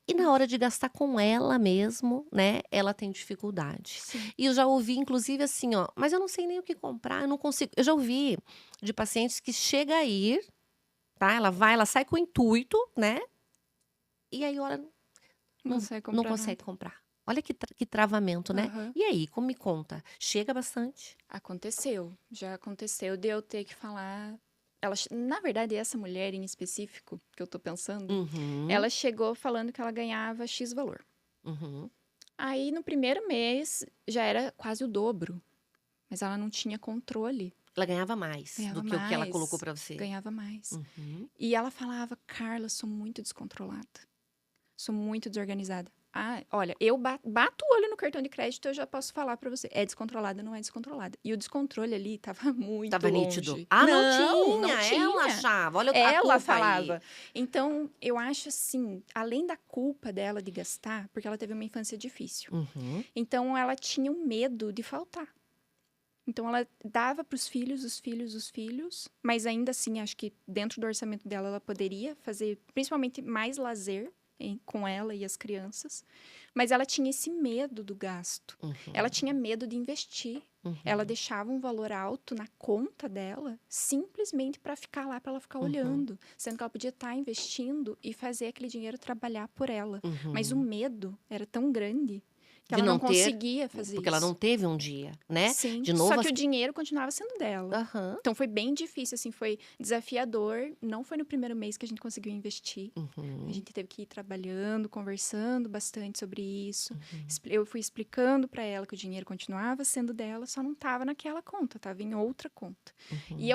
E na hora de gastar com ela mesmo, né, ela tem dificuldade. Sim. E eu já ouvi, inclusive, assim, ó, mas eu não sei nem o que comprar, eu não consigo. Eu já ouvi de pacientes que chega a ir, tá? Ela sai com o intuito, né? E aí, olha, não consegue comprar. Olha que travamento, né? Aham. E aí, como me conta? Chega bastante? Aconteceu. Já aconteceu de eu ter que falar. Na verdade, essa mulher em específico, que eu tô pensando, Uhum, ela chegou falando que ela ganhava X valor. uhum. Aí, no primeiro mês, já era quase o dobro. Mas ela não tinha controle. Ela ganhava mais Ganhava do que o que ela mais. colocou pra você. Ganhava mais. Uhum. E ela falava, Carla, sou muito descontrolada. Sou muito desorganizada. Olha, eu bato o olho no cartão de crédito, eu já posso falar pra você. É descontrolada, não é descontrolada. E o descontrole ali tava muito Tava nítido. longe. Não Não tinha. Ela tinha. achava. Olha a Ela culpa aí. falava. Então, eu acho assim, além da culpa dela de gastar, porque ela teve uma infância difícil. Uhum. Então, ela tinha um medo de faltar. Então, ela dava para os filhos, os filhos, mas ainda assim, acho que dentro do orçamento dela, ela poderia fazer, principalmente, mais lazer com ela e as crianças. Mas ela tinha esse medo do gasto. Uhum. Ela tinha medo de investir. Uhum. Ela deixava um valor alto na conta dela, simplesmente para ficar lá, para ela ficar Uhum. olhando. Sendo que ela podia estar investindo e fazer aquele dinheiro trabalhar por ela. Uhum. Mas o medo era tão grande que De ela não não ter, conseguia fazer porque isso. ela não teve um dia, né? Sim, De novo, só que o dinheiro continuava sendo dela. Aham. Então foi bem difícil, assim, foi desafiador. Não foi no primeiro mês que a gente conseguiu investir. Uhum. A gente teve que ir trabalhando, conversando bastante sobre isso. Uhum. Eu fui explicando para ela que o dinheiro continuava sendo dela, só não estava naquela conta, estava em outra conta. Uhum. E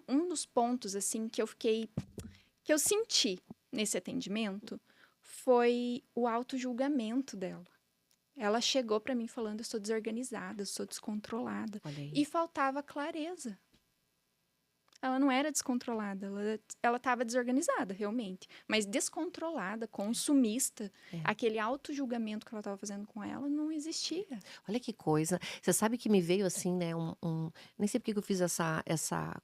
um dos pontos, assim, que eu senti nesse atendimento foi o auto-julgamento dela. Ela chegou para mim falando, eu sou desorganizada, eu sou descontrolada. Olha aí. E faltava clareza. Ela não era descontrolada, ela estava desorganizada, realmente. Mas descontrolada, consumista, aquele auto-julgamento que ela estava fazendo com ela não existia. Olha que coisa. Você sabe que me veio assim, né? Nem sei por que eu fiz essa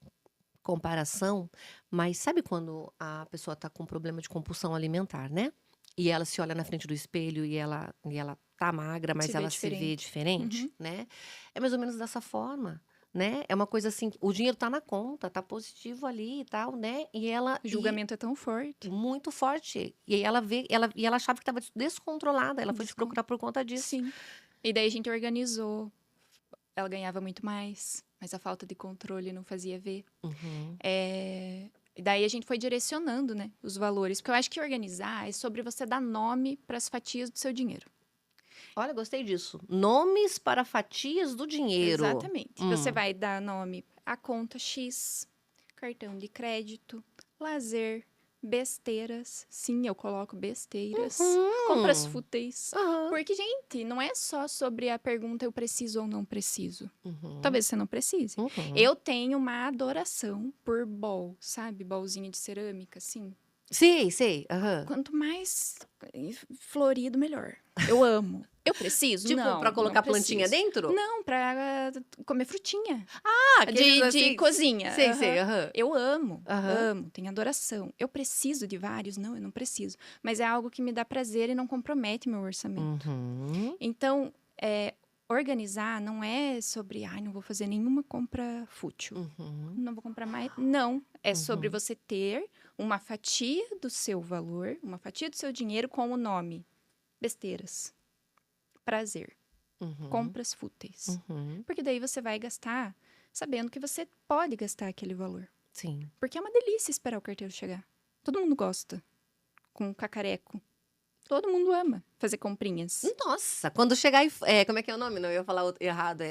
comparação, mas sabe quando a pessoa tá com problema de compulsão alimentar, né? E ela se olha na frente do espelho e ela tá magra, mas Se vê ela se vê diferente, Uhum. né? É mais ou menos dessa forma, né? É uma coisa assim, o dinheiro tá na conta, tá positivo ali e tal, né? E ela O julgamento é tão forte. muito forte. E aí ela achava que estava descontrolada. Ela foi te procurar por conta disso. Sim. E daí a gente organizou. Ela ganhava muito mais, mas a falta de controle não fazia ver. Uhum. E daí a gente foi direcionando, né, os valores. Porque eu acho que organizar é sobre você dar nome para as fatias do seu dinheiro. Olha, gostei disso. Nomes para fatias do dinheiro. Exatamente. Você vai dar nome à conta X, cartão de crédito, lazer, besteiras. Sim, eu coloco besteiras. Compras fúteis. Aham. Porque, gente, não é só sobre a pergunta eu preciso ou não preciso. Uhum. Talvez você não precise. Uhum. Eu tenho uma adoração por bowl, sabe? Bowlzinho de cerâmica, assim. Sei. Aham. Quanto mais florido, melhor. Eu amo. Eu preciso? Tipo, não, pra colocar não plantinha preciso. dentro? Não, pra comer frutinha. Aqueles De assim. cozinha. Sei. Aham. Eu amo, Aham. tenho adoração. Eu preciso de vários? Não, eu não preciso. Mas é algo que me dá prazer e não compromete meu orçamento. Uhum. Então, organizar não é sobre, não vou fazer nenhuma compra fútil. Uhum. Não vou comprar mais. Não. É sobre você ter uma fatia do seu valor, uma fatia do seu dinheiro com o nome besteiras, prazer, compras fúteis. Uhum. Porque daí você vai gastar sabendo que você pode gastar aquele valor. Sim. Porque é uma delícia esperar o carteiro chegar. Todo mundo gosta. Com cacareco. Todo mundo ama fazer comprinhas. Nossa, quando chegar e... como é que é o nome? Não, eu ia falar errado.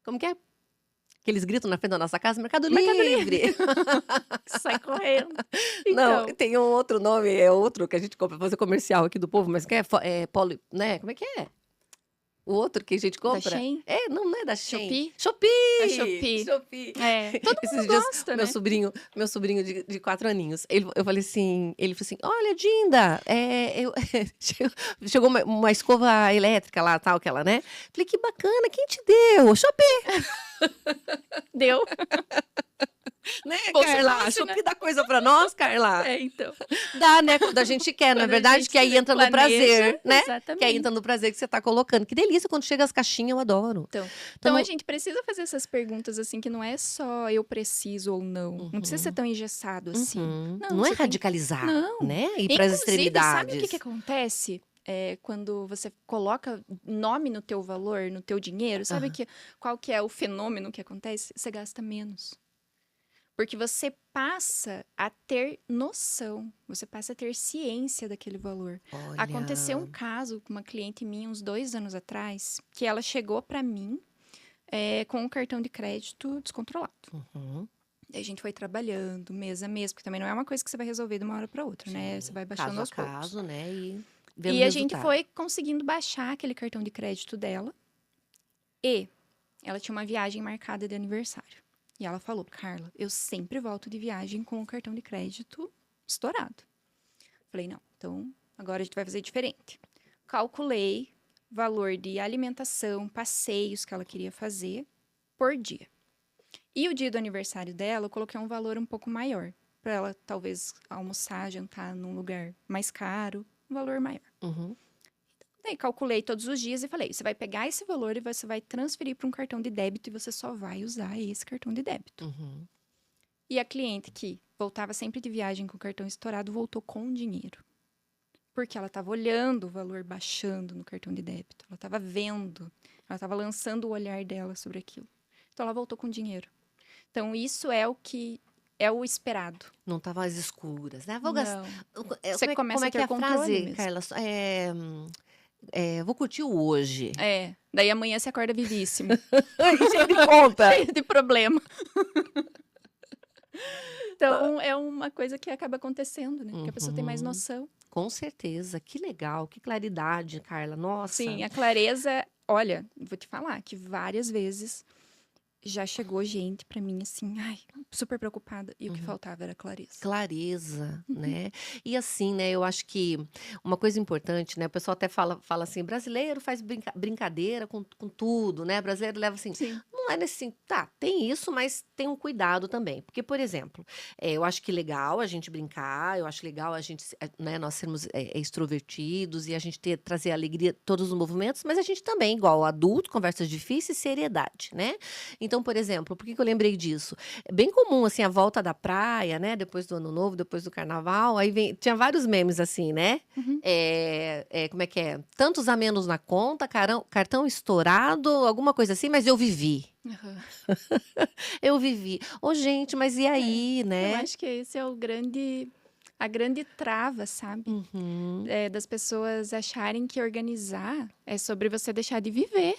Como que é? Que eles gritam na frente da nossa casa? Mercado Livre. Sai correndo. Não, Então, tem um outro nome, é outro que a gente compra pra fazer comercial aqui do povo, mas que é poli, né? Como é que é? O outro que a gente compra? Shein? Não é da Shein. Shopee? Shopee! É Shopee. Shopee. Todo Esses mundo dias, gosta, meu né? sobrinho de 4 aninhos, eu falei assim, ele falou assim, olha, Dinda, chegou uma escova elétrica lá, tal, aquela, né? Falei, que bacana, quem te deu? Shopee! Deu. Né, Bolsa Carla? fácil, Shopee dá coisa pra nós, Carla? Então. Dá, né? Quando a gente quer, não é Quando a verdade? gente Que aí entra no planeja, prazer, né? exatamente. Que aí entra no prazer que você tá colocando. Que delícia quando chega as caixinhas, eu adoro. Então a gente precisa fazer essas perguntas assim, que não é só eu preciso ou não. Não precisa ser tão engessado assim. Não é você tem- radicalizar, Não. né? Ir para as Inclusive, extremidades. sabe o que acontece? Quando você coloca nome no teu valor, no teu dinheiro, sabe qual que é o fenômeno que acontece? Você gasta menos. Porque você passa a ter noção, você passa a ter ciência daquele valor. Olha. Aconteceu um caso com uma cliente minha uns 2 anos atrás, que ela chegou para mim com um cartão de crédito descontrolado. Daí a gente foi trabalhando mês a mês, porque também não é uma coisa que você vai resolver de uma hora para outra, né? Você vai baixando Caso a aos poucos. caso, né? vendo E a gente resultado. foi conseguindo baixar aquele cartão de crédito dela. E ela tinha uma viagem marcada de aniversário. E ela falou, Carla, eu sempre volto de viagem com o cartão de crédito estourado. Falei, não, então agora a gente vai fazer diferente. Calculei valor de alimentação, passeios que ela queria fazer por dia. E o dia do aniversário dela, eu coloquei um valor um pouco maior. Para ela, talvez, almoçar, jantar num lugar mais caro, um valor maior. Uhum. Daí, calculei todos os dias e falei, você vai pegar esse valor e você vai transferir para um cartão de débito e você só vai usar esse cartão de débito. Uhum. E a cliente que voltava sempre de viagem com o cartão estourado voltou com dinheiro. Porque ela estava olhando o valor baixando no cartão de débito. Ela estava vendo, ela estava lançando o olhar dela sobre aquilo. Então, ela voltou com dinheiro. Então, isso é o que é o esperado. Não tava às escuras, né? Vou gastar. Não. Como Você é, começa como a é que ter é a controle frase, mesmo. Carla? Vou curtir o hoje. Daí amanhã você acorda vivíssimo. Cheio de conta. Cheio de problema. Então, é uma coisa que acaba acontecendo, né? Porque a pessoa tem mais noção. Com certeza. Que legal, que claridade, Carla. Nossa. Sim, a clareza... Olha, vou te falar que várias vezes já chegou gente pra mim assim, ai, super preocupada. E o que faltava era clareza. Clareza, né? E assim, né, eu acho que uma coisa importante, né, o pessoal até fala assim, brasileiro faz brincadeira com tudo, né? Brasileiro leva assim, Sim. não é nesse assim, tá, tem isso, mas tem um cuidado também. Porque, por exemplo, eu acho que legal a gente brincar, eu acho legal a gente, né, nós sermos extrovertidos e a gente trazer alegria a todos os movimentos, mas a gente também, igual adulto, conversas difíceis, seriedade, né? Então, por exemplo, por que eu lembrei disso? É bem comum, assim, a volta da praia, né? Depois do Ano Novo, depois do Carnaval. Tinha vários memes assim, né? Como é que é? Tantos a menos na conta, cartão estourado, alguma coisa assim, mas eu vivi. Eu vivi. Ô, gente, mas e aí, Eu né? acho que esse é a grande trava, sabe? Das pessoas acharem que organizar é sobre você deixar de viver.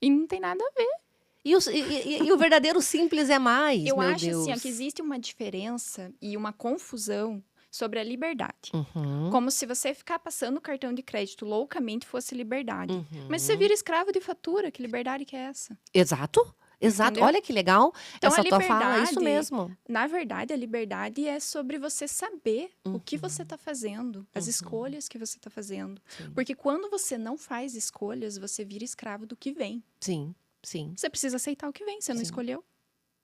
E não tem nada a ver. E o verdadeiro simples é mais, Eu meu acho assim, ó, Deus. que existe uma diferença e uma confusão sobre a liberdade. Uhum, Como se você ficar passando o cartão de crédito loucamente fosse liberdade. Mas você uhum. vira escravo de fatura. Que liberdade que é essa? Exato, exato. Entendeu? Olha que legal Então, essa a tua fala, isso liberdade, mesmo. na verdade, a liberdade é sobre você saber o que você está fazendo, as escolhas que você está fazendo. Sim. Porque quando você não faz escolhas, você vira escravo do que vem. Sim, sim. Você precisa aceitar o que vem, você não Sim. escolheu.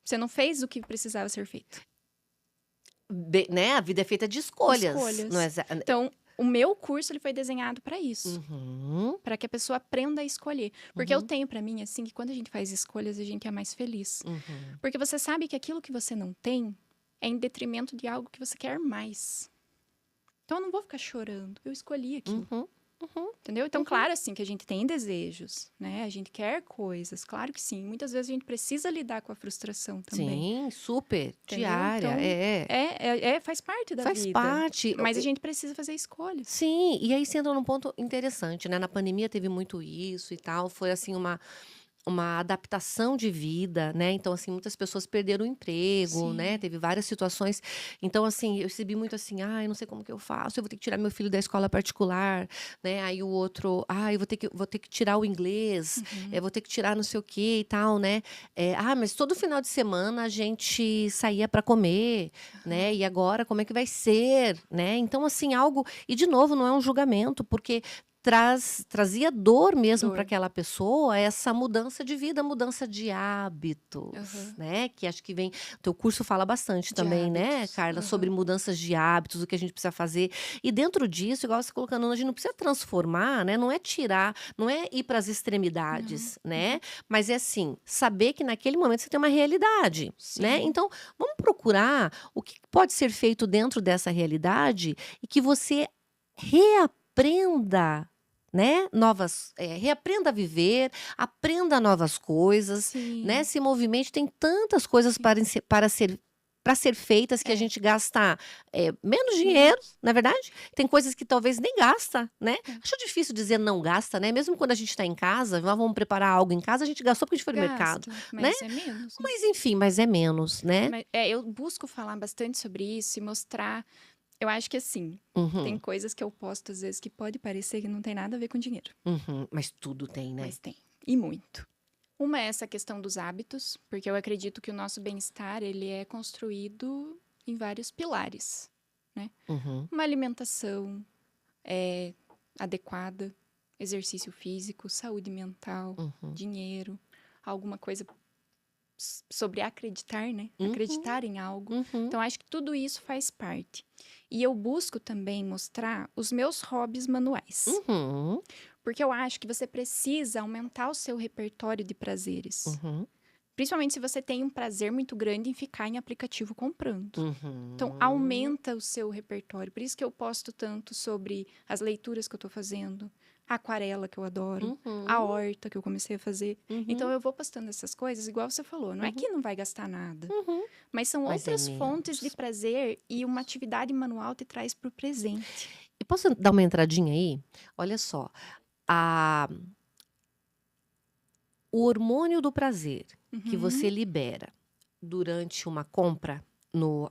Você não fez o que precisava ser feito. Né? A vida é feita de escolhas. Escolhas. Não é... Então, o meu curso ele foi desenhado para isso. Uhum, Para que a pessoa aprenda a escolher. Porque eu tenho para mim, assim, que quando a gente faz escolhas, a gente é mais feliz. uhum. Porque você sabe que aquilo que você não tem é em detrimento de algo que você quer mais. Então, eu não vou ficar chorando. Eu escolhi aquilo. Entendeu? Então, claro, assim, que a gente tem desejos, né? A gente quer coisas, claro que sim. Muitas vezes a gente precisa lidar com a frustração também. Sim, super. Entendeu? Diária. Então, faz parte da Faz vida. parte. Mas a gente precisa fazer escolhas. Sim, e aí você entra num ponto interessante, né? Na pandemia teve muito isso e tal. Foi assim uma adaptação de vida, né? Então, assim, muitas pessoas perderam o emprego, né? Sim. Teve várias situações. Então, assim, eu recebi muito assim, ai, não sei como que eu faço, eu vou ter que tirar meu filho da escola particular, né? Aí o outro, ai, eu vou ter que tirar o inglês, eu vou ter que tirar não sei o quê e tal, né? Mas todo final de semana a gente saía para comer, né? E agora como é que vai ser, né? Então, assim, algo. E de novo, não é um julgamento, porque trazia dor mesmo para Dor. aquela pessoa, essa mudança de vida, mudança de hábitos, né? Que acho que vem. O teu curso fala bastante De também, né, hábitos. Carla, sobre mudanças de hábitos, o que a gente precisa fazer. E dentro disso, igual você colocando, a gente não precisa transformar, né? Não é tirar, não é ir para as extremidades, né? Mas é assim, saber que naquele momento você tem uma realidade, né? Sim. Então, vamos procurar o que pode ser feito dentro dessa realidade e que você reaprenda, né? Reaprenda a viver, aprenda novas coisas, Sim. né? Se movimente, tem tantas coisas para ser feitas que a gente gasta menos dinheiro, não é verdade? Tem coisas que talvez nem gasta, né? Acho difícil dizer não gasta, né? Mesmo quando a gente está em casa, nós vamos preparar algo em casa, a gente gastou porque a gente foi no mercado, Gasta, né? mas é menos. Né? Mas enfim, mas é menos, né? Eu busco falar bastante sobre isso e mostrar. Eu acho que assim, tem coisas que eu posto às vezes que pode parecer que não tem nada a ver com dinheiro, Mas tudo tem, né? mas tem, e muito. Uma é essa questão dos hábitos, porque eu acredito que o nosso bem-estar, ele é construído em vários pilares, né? Uma alimentação adequada, exercício físico, saúde mental, dinheiro, alguma coisa sobre acreditar, né? Acreditar em algo. Então, acho que tudo isso faz parte. E eu busco também mostrar os meus hobbies manuais. Porque eu acho que você precisa aumentar o seu repertório de prazeres. Principalmente se você tem um prazer muito grande em ficar em aplicativo comprando. Então, aumenta o seu repertório. Por isso que eu posto tanto sobre as leituras que eu tô fazendo, a aquarela que eu adoro, a horta que eu comecei a fazer. Então, eu vou postando essas coisas, igual você falou. Não é que não vai gastar nada, mas são Mas outras menos. fontes de prazer e uma atividade manual te traz pro presente. E posso dar uma entradinha aí? Olha só. O hormônio do prazer que você libera durante uma compra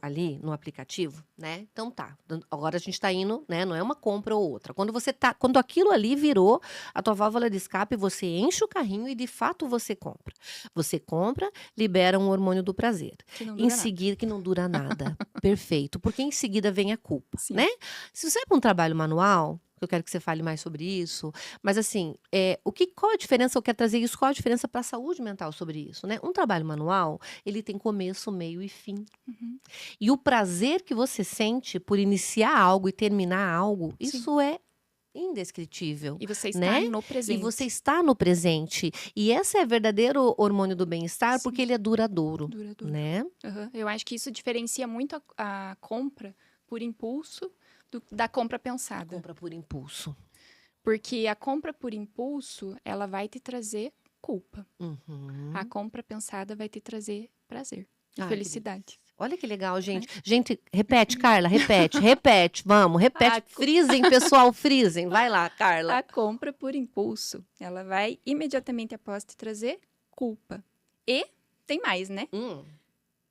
ali no aplicativo, né? Então tá. Agora a gente tá indo, né? Não é uma compra ou outra. Quando aquilo ali virou a tua válvula de escape, você enche o carrinho e de fato você compra. Você compra, libera um hormônio do prazer. Que não Em dura nada. seguida, que não dura nada. Perfeito. Porque em seguida vem a culpa, Sim. né? Se você é para um trabalho manual, eu quero que você fale mais sobre isso. Mas assim, qual a diferença? Eu quero trazer isso. Qual a diferença para a saúde mental sobre isso, né? Um trabalho manual, ele tem começo, meio e fim. E o prazer que você sente por iniciar algo e terminar algo, isso é indescritível, E você está né? no presente. E você está no presente. E esse é verdadeiro hormônio do bem-estar, porque ele é duradouro, né? Eu acho que isso diferencia muito a compra por impulso da compra pensada. Compra por impulso. Porque a compra por impulso, ela vai te trazer culpa. A compra pensada vai te trazer prazer e felicidade. Olha que legal, gente. Gente, repete, Carla, repete. Vamos, repete. Frisem, pessoal, frisem. Vai lá, Carla. A compra por impulso, ela vai imediatamente após te trazer culpa. E tem mais, né?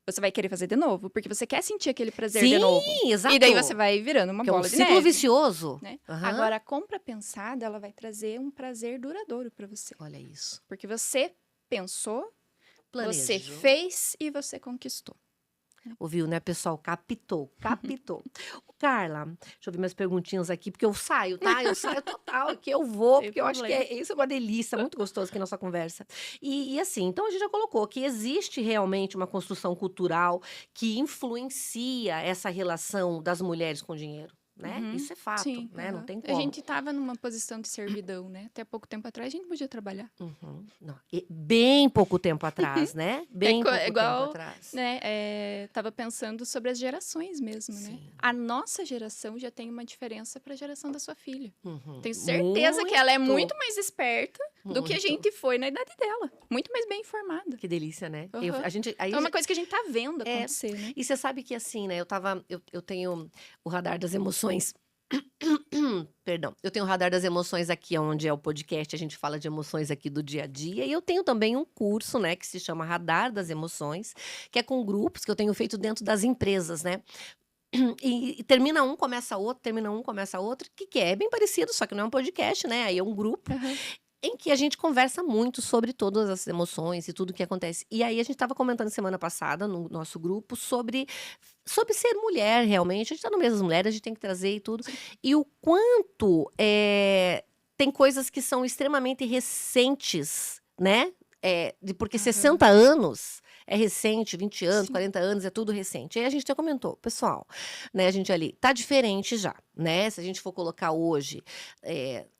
Você vai querer fazer de novo, porque você quer sentir aquele prazer de novo. Sim, exato. E daí você vai virando uma bola de neve. Ciclo vicioso. Né? Agora, a compra pensada, ela vai trazer um prazer duradouro para você. Olha isso. Porque você pensou, Planejou. você fez e você conquistou. Ouviu, né, pessoal? Capitou. Carla, deixa eu ver minhas perguntinhas aqui, porque eu saio, tá? Eu saio total, aqui eu vou, porque eu acho que isso é uma delícia, muito gostoso aqui a nossa conversa. E assim, então a gente já colocou que existe realmente uma construção cultural que influencia essa relação das mulheres com o dinheiro. Né? Isso é fato, Sim, né? Não tem como. A gente estava numa posição de servidão, né? Até pouco tempo atrás a gente podia trabalhar. Não, bem pouco tempo atrás, né? Bem pouco tempo atrás. Né? Tava pensando sobre as gerações mesmo, né? A nossa geração já tem uma diferença para a geração da sua filha. Tenho certeza que ela é muito mais esperta do que a gente foi na idade dela. Muito mais bem informada. Que delícia, né? É uma coisa que a gente tá vendo acontecer, né? E você sabe que assim, né? Eu tenho o radar das emoções. Perdão, eu tenho o radar das emoções aqui, onde é o podcast, a gente fala de emoções aqui do dia a dia. E eu tenho também um curso, né, que se chama Radar das Emoções, que é com grupos que eu tenho feito dentro das empresas, né? E termina um, começa outro, termina um, começa outro, que é bem parecido, só que não é um podcast, né? Aí é um grupo. Em que a gente conversa muito sobre todas as emoções e tudo o que acontece. E aí a gente estava comentando semana passada no nosso grupo sobre ser mulher realmente. A gente está no mês das mulheres, a gente tem que trazer e tudo. E o quanto tem coisas que são extremamente recentes, né? Porque 60 anos é recente, 20 anos, 40 anos, é tudo recente. Aí a gente até comentou, pessoal, né, a gente ali, tá diferente já, né? Se a gente for colocar hoje,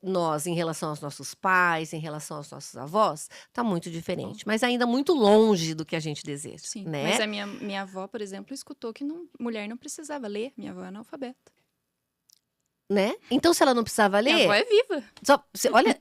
nós em relação aos nossos pais, em relação aos nossos avós, tá muito diferente. Mas ainda muito longe do que a gente deseja, Sim, né? mas a minha avó, por exemplo, escutou que mulher não precisava ler. Minha avó é analfabeta. Né? Então, se ela não precisava ler... Minha avó é viva. Olha,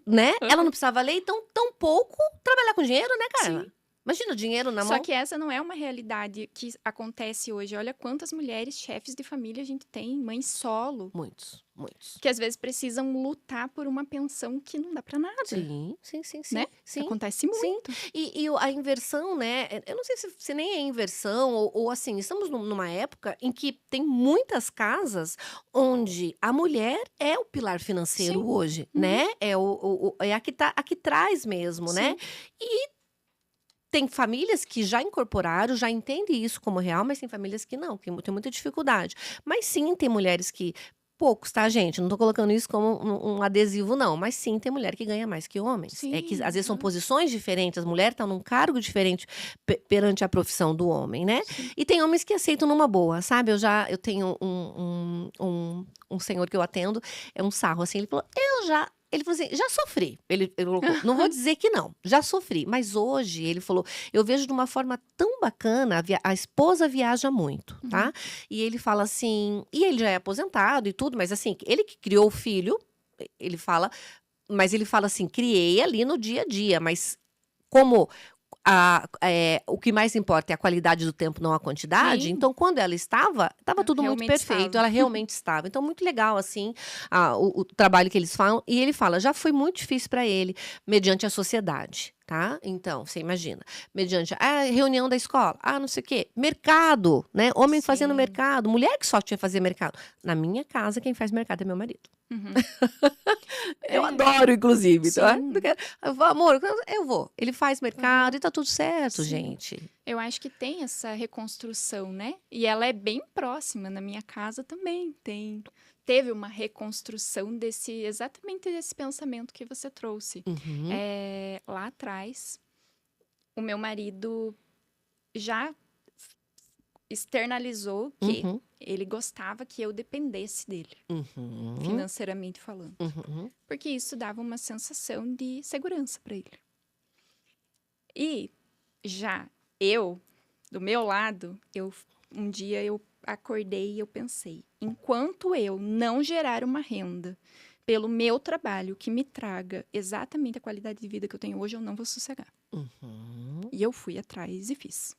né? Ela não precisava ler, então, tão pouco trabalhar com dinheiro, né, Carla? Sim. Imagina o dinheiro na Só mão. que essa não é uma realidade que acontece hoje. Olha quantas mulheres chefes de família a gente tem, mães solo, Muitos, muitos. que às vezes precisam lutar por uma pensão que não dá pra nada, Sim, sim, sim, né? sim, sim, Acontece sim. muito. A inversão, né? Eu não sei se nem é inversão, ou assim, estamos numa época em que tem muitas casas onde a mulher é o pilar Sim, financeiro hoje, uhum, né? É a que traz mesmo, né? sim. E tem famílias que já incorporaram, já entendem isso como real, mas tem famílias que não, que tem muita dificuldade. Mas sim, tem mulheres que. Poucos, tá, gente? Não tô colocando isso como um adesivo, não. Mas sim, tem mulher que ganha mais que homens. É que às Sim, vezes são aham, posições diferentes, as mulheres estão num cargo diferente perante a profissão do homem, né? sim. E tem homens que aceitam numa boa, sabe? Eu tenho um senhor que eu atendo, é um sarro assim, ele falou, ele falou assim, já sofri. Ele colocou, não vou dizer que não, já sofri. Mas hoje, ele falou, eu vejo de uma forma tão bacana, a esposa viaja muito, tá? Uhum, E ele fala assim, e ele já é aposentado e tudo, mas assim, ele que criou o filho, ele fala, mas ele fala assim, criei ali no dia a dia, mas como o que mais importa é a qualidade do tempo, não a quantidade. sim, Então, quando ela estava tudo muito realmente perfeito, estava. ela realmente estava. Então, muito legal, assim, o trabalho que eles falam. E ele fala, já foi muito difícil para ele, mediante a sociedade, tá? Então, você imagina, mediante a reunião da escola, não sei o quê, mercado, né? Homem fazendo Sim. mercado, mulher que só tinha que fazer mercado. Na minha casa, quem faz mercado é meu marido. Uhum. Eu É, adoro, inclusive, tá? sim. Eu falo, amor, eu vou. Ele faz mercado Aham, e tá tudo certo, sim. gente. Eu acho que tem essa reconstrução, né? E ela é bem próxima. Na minha casa também teve uma reconstrução exatamente desse pensamento que você trouxe. Uhum, Lá atrás, o meu marido já externalizou que uhum, ele gostava que eu dependesse dele, uhum, financeiramente falando, uhum, porque isso dava uma sensação de segurança para ele. E já eu, do meu lado, um dia eu acordei e eu pensei, enquanto eu não gerar uma renda pelo meu trabalho que me traga exatamente a qualidade de vida que eu tenho hoje, eu não vou sossegar. uhum. E eu fui atrás e fiz.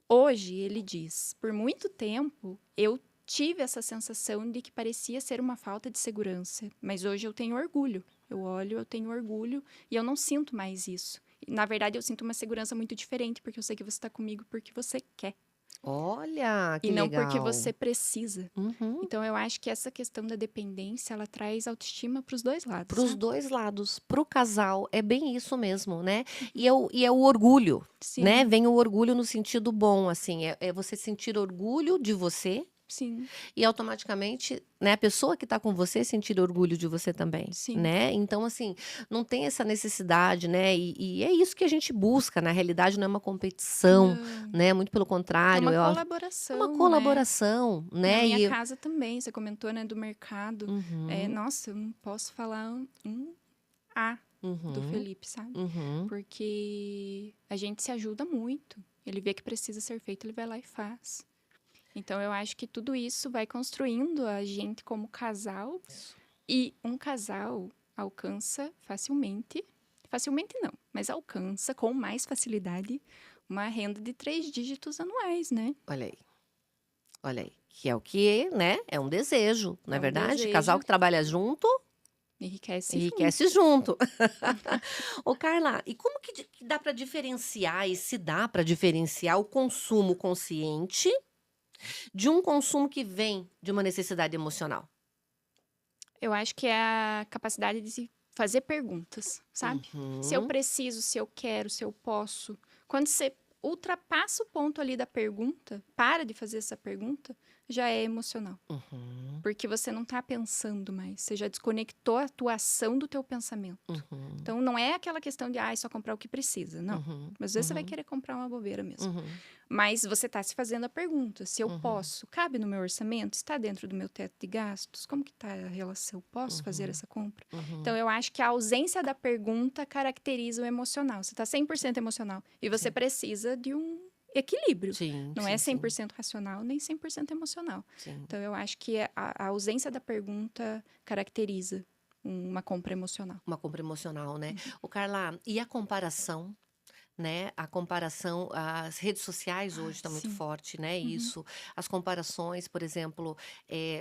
Hoje ele diz, por muito tempo eu tive essa sensação de que parecia ser uma falta de segurança, mas hoje eu tenho orgulho. Eu olho, eu tenho orgulho e eu não sinto mais isso. Na verdade, eu sinto uma segurança muito diferente, porque eu sei que você está comigo porque você quer Olha, e que não porque legal. você precisa. Uhum. Então, eu acho que essa questão da dependência, ela traz autoestima para os dois lados, Para os sabe? dois lados, para o casal, é bem isso mesmo, né? E é o orgulho, né? Sim, Vem o orgulho no sentido bom, assim, é você sentir orgulho de você. sim, E automaticamente, né, a pessoa que está com você sentir orgulho de você também, sim. né? Então, assim, não tem essa necessidade, né? E é isso que a gente busca, na realidade, não é uma competição, Não. né? Muito pelo É contrário, uma é uma colaboração, né? colaboração, Na né? minha casa também, você comentou, né, do mercado. Uhum, Nossa, eu não posso falar um A do uhum, Felipe, sabe? uhum, Porque a gente se ajuda muito. Ele vê que precisa ser feito, ele vai lá e faz. Então eu acho que tudo isso vai construindo a gente como casal e um casal alcança facilmente, facilmente não, mas alcança com mais facilidade uma renda de 3 dígitos anuais, né? olha aí, olha aí. Que é o que, né? É um desejo, não é É um verdade? Casal desejo, que trabalha junto, enriquece enriquece junto. junto. Ô, Carla, e como que dá para diferenciar, e se dá para diferenciar o consumo consciente de um consumo que vem de uma necessidade emocional? Eu acho que é a capacidade de se fazer perguntas, sabe? Se eu Uhum, preciso, se eu quero, se eu posso. Quando você ultrapassa o ponto ali da pergunta, para de fazer essa pergunta, já é emocional. uhum, Porque você não está pensando mais, você já desconectou a tua ação do teu pensamento. uhum, Então, não é aquela questão de, só comprar o que precisa, não. uhum, Às vezes você vai uhum, querer comprar uma bobeira mesmo. uhum, Mas você está se fazendo a pergunta, se eu uhum, posso, cabe no meu orçamento, está dentro do meu teto de gastos, como que está a relação, posso fazer uhum, essa compra? Então, uhum. eu acho que a ausência da pergunta caracteriza o emocional. Você está 100% emocional e você Sim, precisa de um equilíbrio. sim, Não é sim, cem por sim, cento racional, nem 100% emocional. sim. Então, eu acho que a ausência da pergunta caracteriza uma compra emocional. Uma compra emocional, né? O Carla, e a comparação? né? A comparação, as redes sociais hoje Ai, está muito sim. forte, né? Uhum. Isso, as comparações, por exemplo,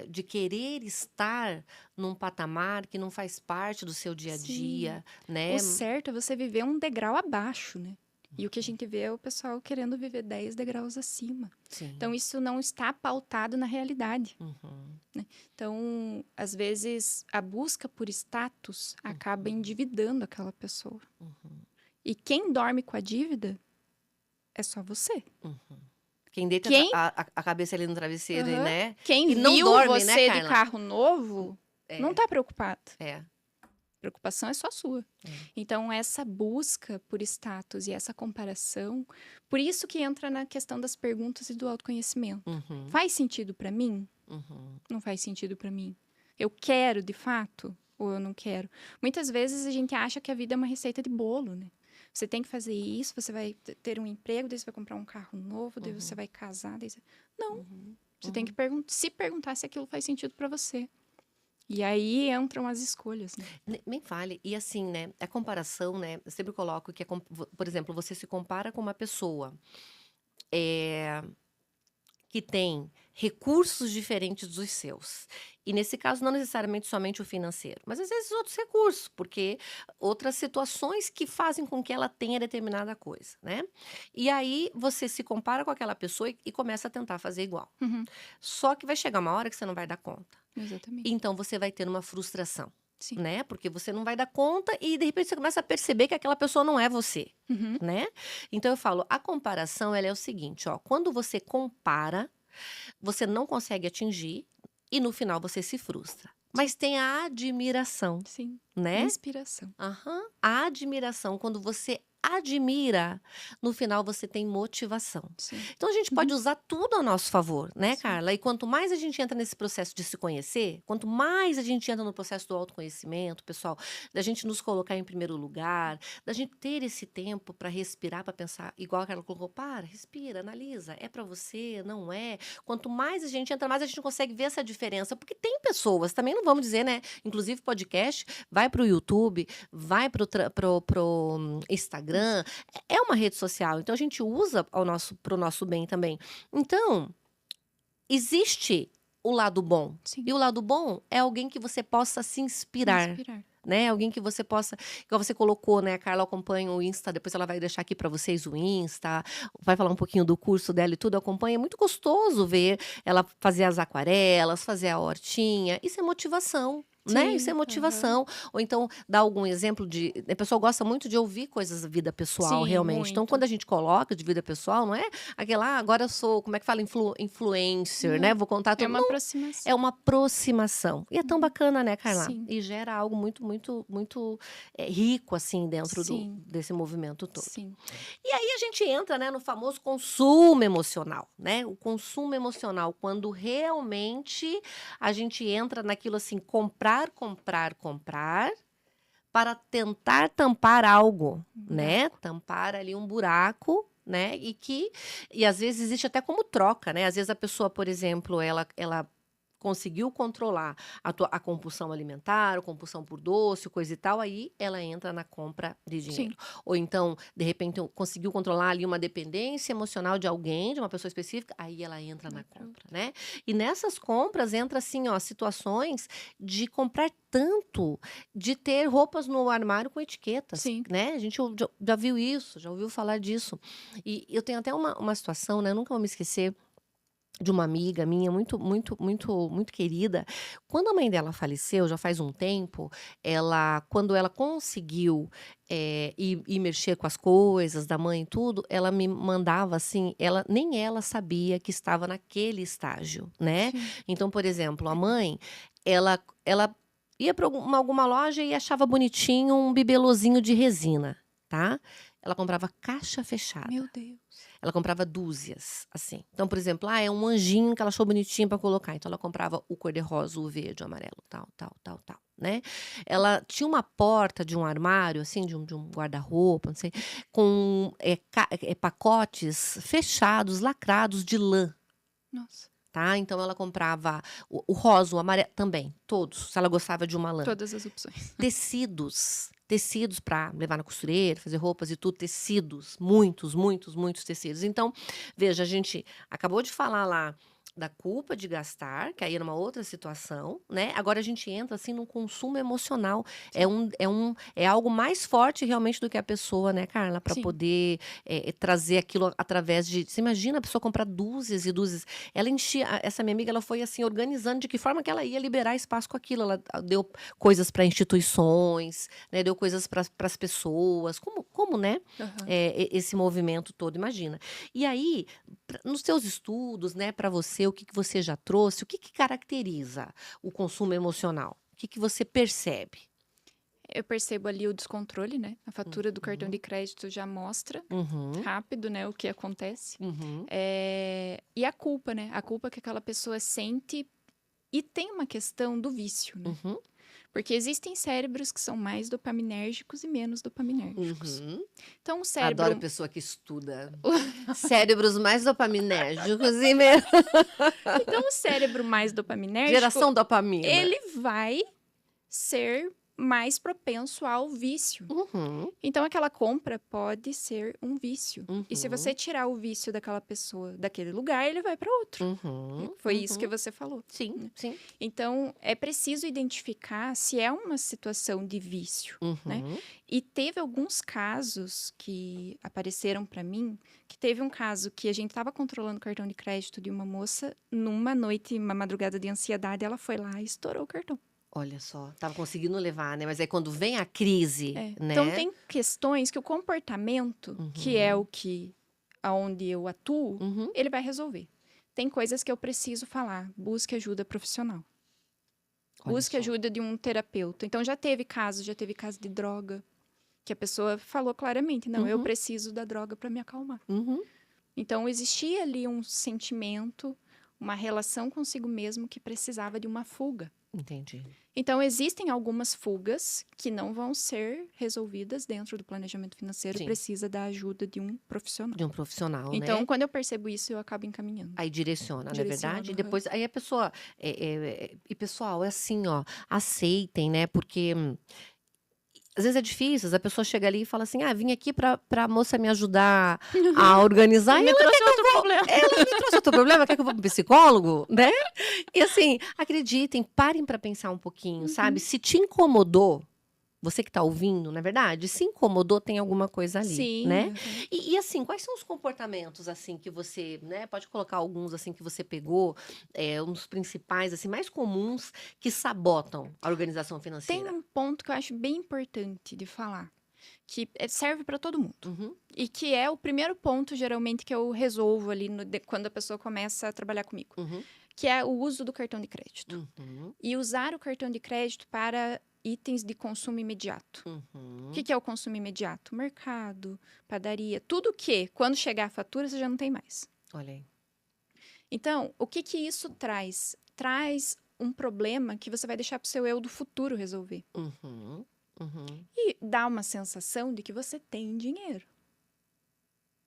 de querer estar num patamar que não faz parte do seu dia a Sim. dia, né? O certo é você viver um degrau abaixo, né? E o que a gente vê é o pessoal querendo viver 10 degraus acima. Então, Sim. isso não está pautado na realidade, Uhum, né? Então, às vezes, a busca por status acaba endividando aquela pessoa. uhum, E quem dorme com a dívida é só você. uhum. Quem deita Quem, a cabeça ali no travesseiro, aham, né? quem E não viu dorme, né, você de Carla? carro novo não É, está preocupado. é, Preocupação é só sua. é. Então, essa busca por status e essa comparação, por isso que entra na questão das perguntas e do autoconhecimento. Uhum, Faz sentido para mim? uhum, Não faz sentido para mim? Eu quero de fato ou eu não quero? Muitas vezes a gente acha que a vida é uma receita de bolo, né? Você tem que fazer isso, você vai ter um emprego, daí você vai comprar um carro novo, daí você uhum, vai casar, daí você... Não, uhum, você tem que uhum. se perguntar se aquilo faz sentido para você. E aí entram as escolhas, né? Nem fale. E assim, né? A comparação, né? Eu sempre coloco que, por exemplo, você se compara com uma pessoa é, que tem recursos diferentes dos seus. E nesse caso, não necessariamente somente o financeiro, mas às vezes outros recursos, porque outras situações que fazem com que ela tenha determinada coisa, né? E aí você se compara com aquela pessoa e começa a tentar fazer igual. Uhum, Só que vai chegar uma hora que você não vai dar conta. exatamente. Então você vai ter uma frustração, Sim. né? Porque você não vai dar conta e de repente você começa a perceber que aquela pessoa não é você, Uhum. né? Então eu falo, a comparação ela é o seguinte, ó, quando você compara, você não consegue atingir e no final você se frustra. Mas tem a admiração, Sim. né? Inspiração. Aham. A admiração, quando você admira, no final você tem motivação. Sim. Então a gente pode Uhum. usar tudo a nosso favor, né, Sim. Carla? E quanto mais a gente entra nesse processo de se conhecer, quanto mais a gente entra no processo do autoconhecimento, pessoal, da gente nos colocar em primeiro lugar, da gente ter esse tempo para respirar, para pensar, igual a Carla colocou, para, respira, analisa, é para você, não é? Quanto mais a gente entra, mais a gente consegue ver essa diferença, porque tem pessoas, também não vamos dizer, né? Inclusive podcast, vai para o YouTube, vai pro Instagram, é uma rede social, então a gente usa pro nosso bem também. Então, existe o lado bom. Sim. E o lado bom é alguém que você possa se inspirar. Inspirar. Né? Alguém que você possa, igual você colocou, né? A Carla acompanha o Insta, depois ela vai deixar aqui para vocês o Insta, vai falar um pouquinho do curso dela e tudo, acompanha. É muito gostoso ver ela fazer as aquarelas, fazer a hortinha. Isso é motivação. Né? Isso é Sim. Aham. motivação. Ou então, dar algum exemplo de. A pessoa gosta muito de ouvir coisas da vida pessoal, Sim, realmente. Então, muito. quando a gente coloca de vida pessoal, não é aquela, agora eu sou, como é que fala? Influencer, né? Não. Vou contar É tudo. uma Não, é aproximação. uma aproximação. E é tão Uhum. bacana, né, Carla? Sim. E gera algo muito, muito, muito rico, assim, dentro Sim. desse movimento todo. Sim. E aí a gente entra, né, no famoso consumo emocional, né? O consumo emocional, quando realmente a gente entra naquilo assim, comprar, comprar, comprar, para tentar tampar algo, Um né? buraco. Tampar ali um buraco, né? E às vezes existe até como troca, né? Às vezes a pessoa, por exemplo, ela conseguiu controlar a compulsão alimentar, a compulsão por doce, coisa e tal, aí ela entra na compra de dinheiro. Sim. Ou então, de repente, conseguiu controlar ali uma dependência emocional de alguém, de uma pessoa específica, aí ela entra na Vai pra compra, outra. né? E nessas compras entra assim, ó, situações de comprar tanto, de ter roupas no armário com etiquetas, Sim. né? A gente já viu isso, já ouviu falar disso. E eu tenho até uma situação, né? Eu nunca vou me esquecer de uma amiga minha muito, muito, muito, muito querida. Quando a mãe dela faleceu, já faz um tempo, quando ela conseguiu ir mexer com as coisas da mãe e tudo, ela me mandava assim, nem ela sabia que estava naquele estágio, né? Sim. Então, por exemplo, a mãe, ela ia para alguma loja e achava bonitinho um bibelozinho de resina, tá? Ela comprava caixa fechada. Meu Deus. Ela comprava dúzias, assim. Então, por exemplo, é um anjinho que ela achou bonitinho para colocar. Então, ela comprava o cor-de-rosa, o verde, o amarelo, tal, tal, tal, tal, né? Ela tinha uma porta de um armário, assim, de um guarda-roupa, não sei, com pacotes fechados, lacrados de lã, Nossa. tá? Então, ela comprava o rosa, o amarelo, também, todos, se ela gostava de uma lã. Todas as opções. Tecidos. tecidos para levar na costureira, fazer roupas e tudo, tecidos, muitos, muitos, muitos tecidos. Então, veja, a gente acabou de falar lá da culpa de gastar, que aí era uma outra situação, né? Agora a gente entra assim num consumo emocional. Sim. É algo mais forte realmente do que a pessoa, né, Carla, para Sim. poder trazer aquilo através de. Você imagina a pessoa comprar dúzias e dúzias. Ela enchia, essa minha amiga, ela foi assim organizando de que forma que ela ia liberar espaço com aquilo. Ela deu coisas para instituições, né? Deu coisas para as pessoas. Como, né? Aham. Esse movimento todo, imagina. E aí, nos seus estudos, né, para você, o que que você já trouxe, o que que caracteriza o consumo emocional? O que que você percebe? Eu percebo ali o descontrole, né? A fatura do cartão de Uhum, crédito já mostra uhum, rápido, né, o que acontece. uhum, E a culpa, né? A culpa que aquela pessoa sente. E tem uma questão do vício, né? uhum, Porque existem cérebros que são mais dopaminérgicos e menos dopaminérgicos. uhum. Então, o Adoro cérebro. pessoa que estuda. Cérebros mais dopaminérgicos e menos. Então, o cérebro mais dopaminérgico, Geração dopamina. ele vai ser mais propenso ao vício. Uhum, Então, aquela compra pode ser um vício. E se você uhum, tirar o vício daquela pessoa daquele lugar, ele vai para outro. uhum, Foi isso que uhum. você falou. Sim, Né? sim. Então, é preciso identificar se é uma situação de vício, né? Uhum, E teve alguns casos que apareceram para mim, que teve um caso que a gente estava controlando o cartão de crédito de uma moça, numa noite, uma madrugada de ansiedade, ela foi lá e estourou o cartão. olha só, tava conseguindo levar, né? Mas aí quando vem a crise, Então, né? tem questões que o comportamento, que é Uhum, o que aonde eu atuo, uhum. ele vai resolver. Tem coisas que eu preciso falar, busque ajuda profissional. Olha Busque só. ajuda de um terapeuta. Então, já teve caso de droga, que a pessoa falou claramente, não, eu Uhum, preciso da droga para me acalmar. uhum. Então, existia ali um sentimento, uma relação consigo mesmo que precisava de uma fuga. Entendi. Então, existem algumas fugas que não vão ser resolvidas dentro do planejamento financeiro, Sim, precisa da ajuda de um profissional. de um profissional, Então, né? quando eu percebo isso, eu acabo encaminhando. Aí direciona, não é verdade? Direciono. E Aham. depois, aí a pessoa. E pessoal, é assim, ó, aceitem, né? Porque às vezes é difícil, a pessoa chega ali e fala assim: ah, vim aqui pra moça me ajudar a organizar, e Me ela quer trouxe que eu outro vou. problema. Ela me trouxe outro problema, quer que eu vou pro psicólogo, né? E assim, acreditem, parem pra pensar um pouquinho, sabe? Uhum. Se te incomodou, você que tá ouvindo, não é verdade? Se incomodou, tem alguma coisa ali, Sim. né? Aham. E assim, quais são os comportamentos, assim, que você, né? Pode colocar alguns, assim, que você pegou, um dos principais, assim, mais comuns que sabotam a organização Tem financeira. um ponto que eu acho bem importante de falar, que serve para todo mundo. Uhum, E que é o primeiro ponto, geralmente, que eu resolvo ali quando a pessoa começa a trabalhar comigo, uhum, que é o uso do cartão de crédito. uhum, E usar o cartão de crédito para itens de consumo imediato. O que uhum. que é o consumo imediato? Mercado, padaria, tudo que, quando chegar a fatura, você já não tem mais. Olha aí. Então, o que que isso traz? Traz um problema que você vai deixar para o seu eu do futuro resolver. Uhum, uhum. E dá uma sensação de que você tem dinheiro.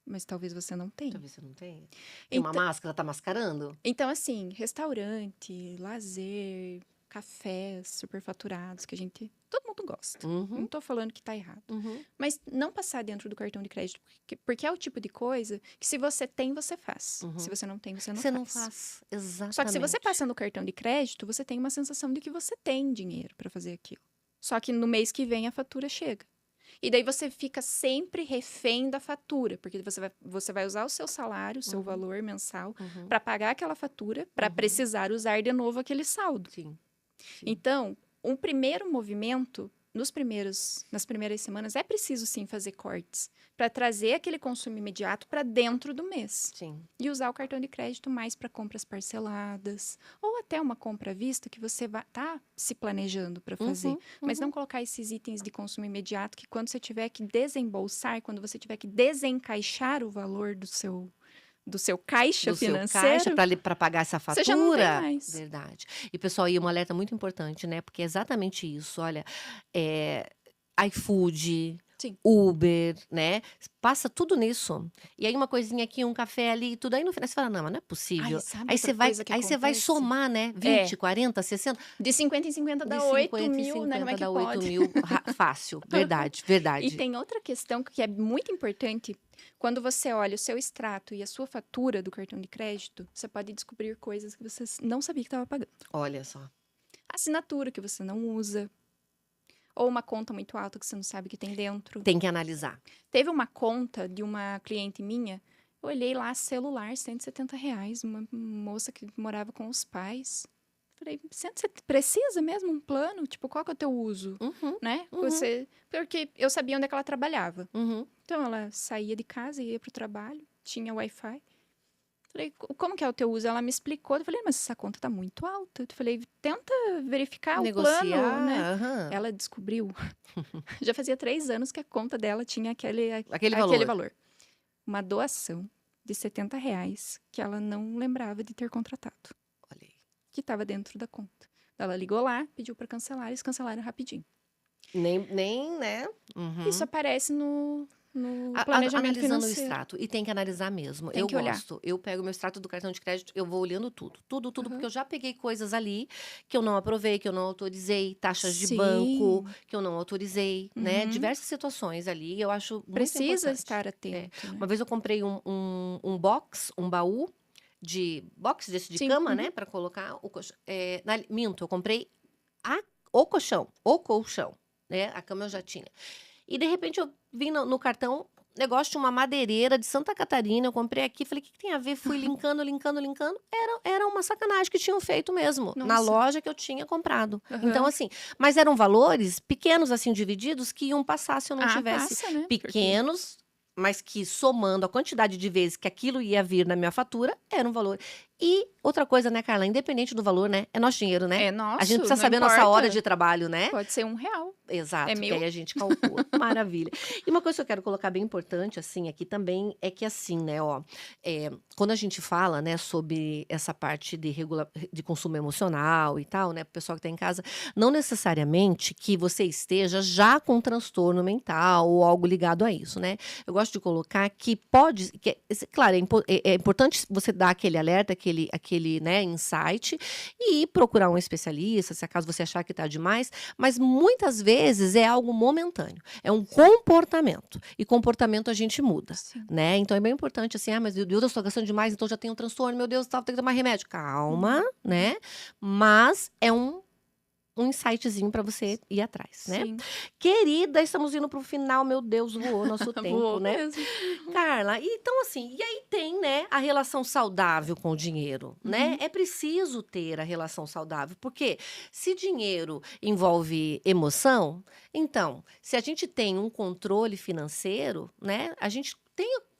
Mas talvez você não tenha. Talvez você não tenha. Tem uma Então, máscara, tá mascarando? então, assim, restaurante, lazer, cafés superfaturados que a gente. Todo mundo gosta. Não Uhum, tô falando que tá errado. uhum. Mas não passar dentro do cartão de crédito, porque é o tipo de coisa que se você tem, você faz. Se Uhum. você não tem, você não Você não faz. faz, Só que se você exatamente. passa no cartão de crédito, você tem uma sensação de que você tem dinheiro para fazer aquilo. Só que no mês que vem a fatura chega. E daí você fica sempre refém da fatura, porque você vai usar o seu salário, o seu Uhum, valor mensal, uhum. para pagar aquela fatura, para Uhum. precisar usar de novo aquele saldo. Sim, sim. Então, um primeiro movimento, nas primeiras semanas, é preciso sim fazer cortes para trazer aquele consumo imediato para dentro do mês. Sim. E usar o cartão de crédito mais para compras parceladas, ou até uma compra à vista que você vai tá se planejando para fazer. Uhum, Mas não uhum. colocar esses itens de consumo imediato que quando você tiver que desembolsar, quando você tiver que desencaixar o valor do seu caixa Do seu caixa financeiro, para pagar essa você já não tem fatura. mais. Verdade. E pessoal, e um alerta muito importante, né? Porque é exatamente isso. Olha, iFood, Sim. Uber, né? Passa tudo nisso. E aí uma coisinha aqui, um café ali, tudo. Aí no final você fala, não, mas não é Ai, possível. sabe Aí outra você vai, coisa que aí você vai acontece? somar, né? É, 20, 40, 60. de 50 em 50 De dá 8 50 em mil, né? Como é 50 que dá 8 pode? mil fácil. Verdade, E verdade. tem outra questão que é muito importante. Quando você olha o seu extrato e a sua fatura do cartão de crédito, você pode descobrir coisas que você não sabia que estava pagando. Olha só. Assinatura que você não usa, ou uma conta muito alta que você não sabe que tem dentro. Tem que analisar. Teve uma conta de uma cliente minha, eu olhei lá, celular, R$ 170, uma moça que morava com os pais. Falei, você precisa mesmo um plano? Tipo, qual que é o teu uso? Uhum, Né? uhum, Porque eu sabia onde é que ela trabalhava. uhum. Então, ela saía de casa e ia pro trabalho, tinha Wi-Fi. Falei, como que é o teu uso? Ela me explicou. Eu falei, mas essa conta tá muito alta. Eu falei, tenta verificar o plano, né? Negociar, aham. Ela descobriu. Já fazia 3 anos que a conta dela tinha Aquele aquele valor. valor. Uma doação de R$ 70 que ela não lembrava de ter contratado, Olha aí. que estava dentro da conta. Ela ligou lá, pediu para cancelar, eles cancelaram rapidinho. Nem, né? Isso Uhum. aparece no planejamento Analisando o financeiro. extrato. E tem que analisar mesmo. Tem Eu que olhar. gosto. Eu pego meu extrato do cartão de crédito, eu vou olhando tudo. Tudo, tudo, porque Aham. eu já peguei coisas ali que eu não aprovei, que eu não autorizei, taxas de banco Sim. que eu não autorizei, né? Uhum. Diversas situações ali, eu acho muito Precisa importante. estar É. atento, né? Uma vez eu comprei um box, um baú de box desse de Sim. cama, né? Uhum. Para colocar o colchão. Minto, eu comprei o colchão, né? A cama eu já tinha. E de repente eu vim no cartão, negócio de uma madeireira de Santa Catarina, eu comprei aqui, falei, o que tem a ver? Fui linkando, linkando, linkando. Era uma sacanagem que tinham feito mesmo, na Nossa. loja que eu tinha comprado. Então, Aham. assim, mas eram valores pequenos, assim, divididos, que iam passar se eu não Ah, tivesse passa, né? Porque pequenos, mas que somando a quantidade de vezes que aquilo ia vir na minha fatura, era um valor. E outra coisa, né, Carla? Independente do valor, né? É nosso dinheiro, né? é A gente nosso, precisa não saber a nossa hora importa. de trabalho, né? Pode ser R$ 1. É Exato, que aí meu? a gente calcula. Maravilha. E uma coisa que eu quero colocar bem importante, assim, aqui também, é que assim, né, ó, quando a gente fala, né, sobre essa parte de consumo emocional e tal, né, pro pessoal que tá em casa, não necessariamente que você esteja já com transtorno mental ou algo ligado a isso, né? Eu gosto de colocar que pode, claro, é importante você dar aquele alerta, aquele, né, insight e procurar um especialista, se acaso você achar que tá demais, mas muitas vezes é algo momentâneo, é um comportamento. E comportamento a gente muda, Sim. né? Então é bem importante assim, mas meu Deus, eu estou gastando demais, então já tenho um transtorno, meu Deus, tem que tomar remédio. Calma, né? Mas é um insightzinho para você ir atrás, né? Sim. Querida, estamos indo para o final, meu Deus, voou nosso tempo, Voou né? mesmo. Carla, então assim, e aí tem, né, a relação saudável com o dinheiro, né? Uhum. É preciso ter a relação saudável, porque se dinheiro envolve emoção, então, se a gente tem um controle financeiro, né, a gente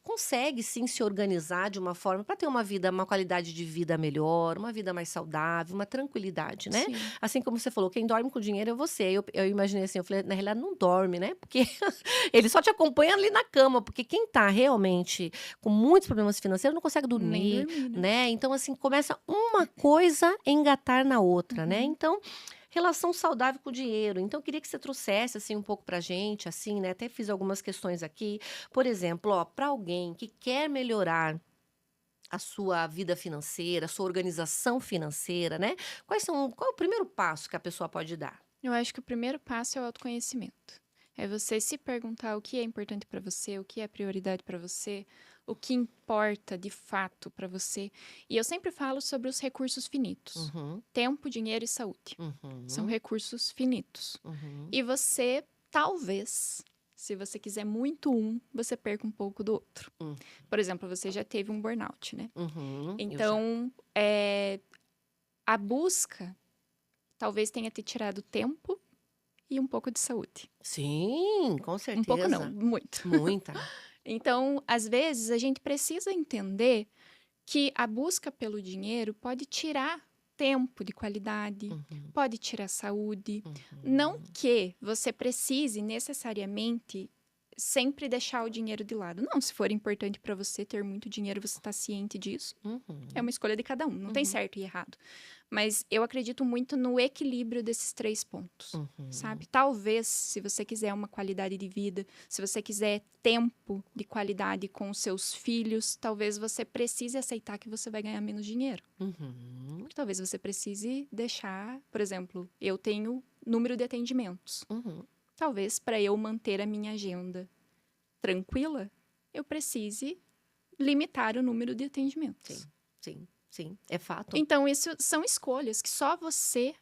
consegue sim se organizar de uma forma para ter uma qualidade de vida melhor, uma vida mais saudável, uma tranquilidade, né? Sim. Assim como você falou, quem dorme com dinheiro é você. Eu imaginei assim, eu falei, na realidade não dorme, né? Porque ele só te acompanha ali na cama, porque quem tá realmente com muitos problemas financeiros não consegue Nem dormir, dormir, né? né? Então, assim, começa uma coisa a engatar na outra, né? Uhum. Então, relação saudável com o dinheiro. Então, eu queria que você trouxesse, assim, um pouco pra gente, assim, né? Até fiz algumas questões aqui. Por exemplo, ó, para alguém que quer melhorar a sua vida financeira, a sua organização financeira, né? Qual é o primeiro passo que a pessoa pode dar? Eu acho que o primeiro passo é o autoconhecimento. É você se perguntar o que é importante para você, o que é prioridade para você, o que importa de fato para você. E eu sempre falo sobre os recursos finitos: Uhum, tempo, dinheiro e saúde. São uhum, recursos finitos. uhum, E você, talvez, se você quiser muito você perca um pouco do outro. hum, Por exemplo, você já teve um burnout, né? eu já. Então, a busca talvez tenha te tirado tempo e um pouco de saúde. Sim, com Um pouco não, certeza. muito. Muita. Então, às vezes, a gente precisa entender que a busca pelo dinheiro pode tirar tempo de qualidade, Uhum, pode tirar saúde. Não uhum, que você precise necessariamente sempre deixar o dinheiro de lado. Não, se for importante para você ter muito dinheiro, você está ciente disso. Uhum. É uma escolha de cada um, não tem certo e errado. Mas eu acredito muito no equilíbrio desses 3 pontos, sabe? Talvez, se você quiser uma qualidade de vida, se você quiser tempo de qualidade com os seus filhos, talvez você precise aceitar que você vai ganhar menos dinheiro. Porque talvez você precise deixar, por exemplo, eu tenho número de atendimentos. Talvez para eu manter a minha agenda tranquila, eu precise limitar o número de atendimentos. Sim, é fato. Então, isso são escolhas que só você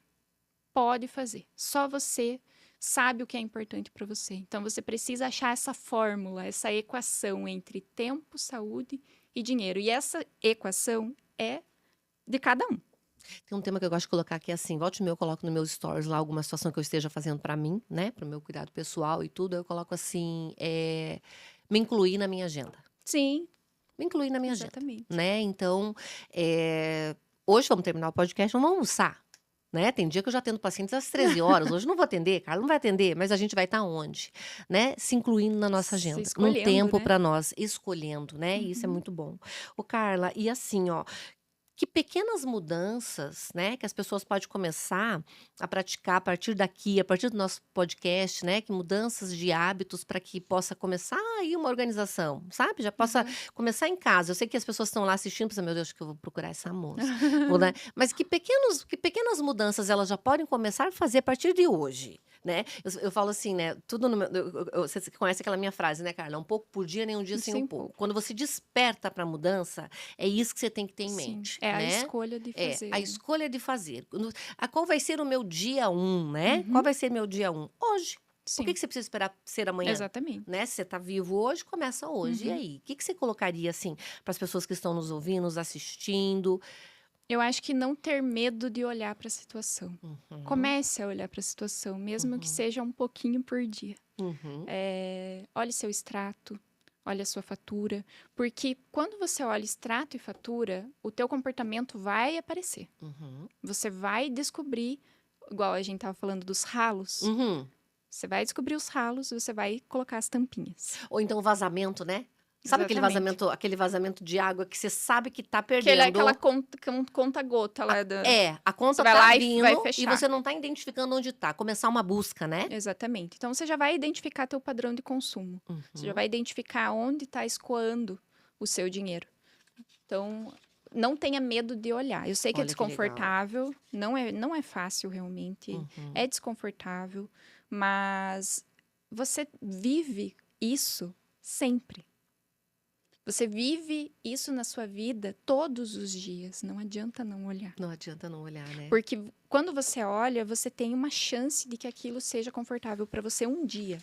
pode fazer. Só você sabe o que é importante para você. Então, você precisa achar essa fórmula, essa equação entre tempo, saúde e dinheiro. E essa equação é de cada um. Tem um tema que eu gosto de colocar aqui assim, volte e meia eu coloco no meus stories lá alguma situação que eu esteja fazendo para mim, né, para o meu cuidado pessoal e tudo, eu coloco assim, me incluir na minha agenda. Sim, Me incluir na minha exatamente. agenda, né? Então, hoje vamos terminar o podcast, vamos almoçar, né? Tem dia que eu já atendo pacientes às 13 horas, hoje não vou atender, Carla não vai atender, mas a gente vai estar onde? Né? Se incluindo na nossa Se agenda, num escolhendo, tempo né? para nós, escolhendo, né? E isso é muito bom. Ô, Carla, e assim, ó, que pequenas mudanças, né, que as pessoas podem começar a praticar a partir daqui, a partir do nosso podcast, né, que mudanças de hábitos para que possa começar aí uma organização, sabe? Já possa começar em casa. Eu sei que as pessoas estão lá assistindo, pensando, meu Deus, acho que eu vou procurar essa moça. Né? Mas que pequenas mudanças elas já podem começar a fazer a partir de hoje, né? Eu falo assim, né? Tudo no meu, você conhece aquela minha frase, né, Carla? Um pouco por dia, nem um dia sem um pouco. Quando você desperta para a mudança, é isso que você tem que ter em mente. É a né? escolha de fazer. A escolha de fazer. Qual vai ser o meu dia 1, né? Qual vai ser meu dia 1? Hoje. Sim. Por que você precisa esperar ser amanhã? Exatamente. Né? Se você está vivo hoje, começa hoje. E aí? O que você colocaria, assim, para as pessoas que estão nos ouvindo, nos assistindo? Eu acho que não ter medo de olhar para a situação. Comece a olhar para a situação, mesmo que seja um pouquinho por dia. Olhe seu extrato, olhe a sua fatura, porque quando você olha extrato e fatura, o teu comportamento vai aparecer. Você vai descobrir, igual a gente estava falando dos ralos, você vai descobrir os ralos e você vai colocar as tampinhas. Ou então o vazamento, né? Sabe aquele vazamento de água que você sabe que tá perdendo? Aquela conta-gota lá da... A conta você vai tá lá vindo e vai fechar. e você não tá identificando onde tá. Começar uma busca, né? Exatamente. Então, você já vai identificar teu padrão de consumo. Você já vai identificar onde tá escoando o seu dinheiro. Então, não tenha medo de olhar. Eu sei que é desconfortável, não é fácil realmente, é desconfortável, mas você vive isso sempre. Você vive isso na sua vida todos os dias. Não adianta não olhar. Não adianta não olhar, né? Porque quando você olha, você tem uma chance de que aquilo seja confortável para você um dia.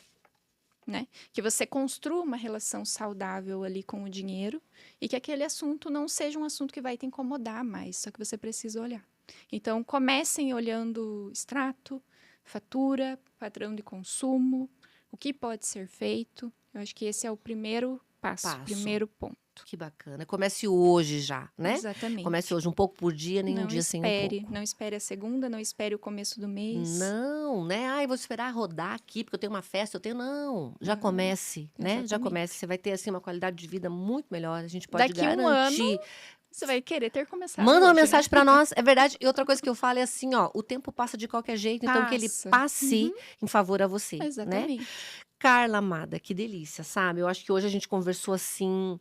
Né? Que você construa uma relação saudável ali com o dinheiro e que aquele assunto não seja um assunto que vai te incomodar mais, só que você precisa olhar. Então, comecem olhando extrato, fatura, padrão de consumo, o que pode ser feito. Eu acho que esse é o primeiro passo. Primeiro ponto. Que bacana. Comece hoje já, né? Exatamente. Comece hoje, um pouco por dia, nem um dia sem um pouco. Não espere a segunda, não espere o começo do mês. Não, né? Ai, vou esperar rodar aqui, porque eu tenho uma festa, Não, já comece, né? Exatamente. Já comece. Você vai ter, assim, uma qualidade de vida muito melhor. A gente pode Daqui garantir. Um ano, você vai querer ter começado Manda hoje, uma mensagem né? pra nós. É verdade. E outra coisa que eu falo é assim, ó. O tempo passa de qualquer jeito, então que ele passe em favor a você, Exatamente. né? Carla amada, que delícia, sabe? Eu acho que hoje a gente conversou assim...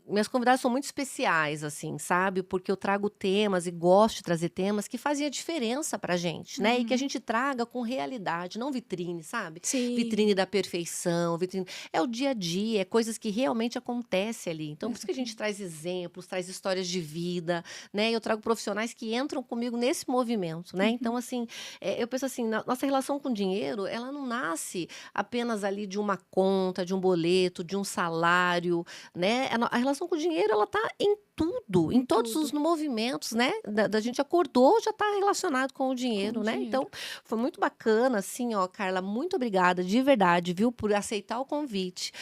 Minhas convidadas são muito especiais, assim, sabe? Porque eu trago temas e gosto de trazer temas que fazem a diferença pra gente, né? E que a gente traga com realidade, não vitrine, sabe? Sim. Vitrine da perfeição, vitrine... É o dia a dia, é coisas que realmente acontecem ali. Então, por isso que a gente traz exemplos, traz histórias de vida, né? Eu trago profissionais que entram comigo nesse movimento, né? Então, assim, eu penso assim, nossa relação com o dinheiro, ela não nasce apenas ali de uma conta, de um boleto, de um salário, né? a relação com o dinheiro, ela tá em tudo, em todos os movimentos, né? Da gente acordou, já tá relacionado com o dinheiro, né? dinheiro. Então, foi muito bacana, assim, ó, Carla, muito obrigada, de verdade, viu, por aceitar o convite,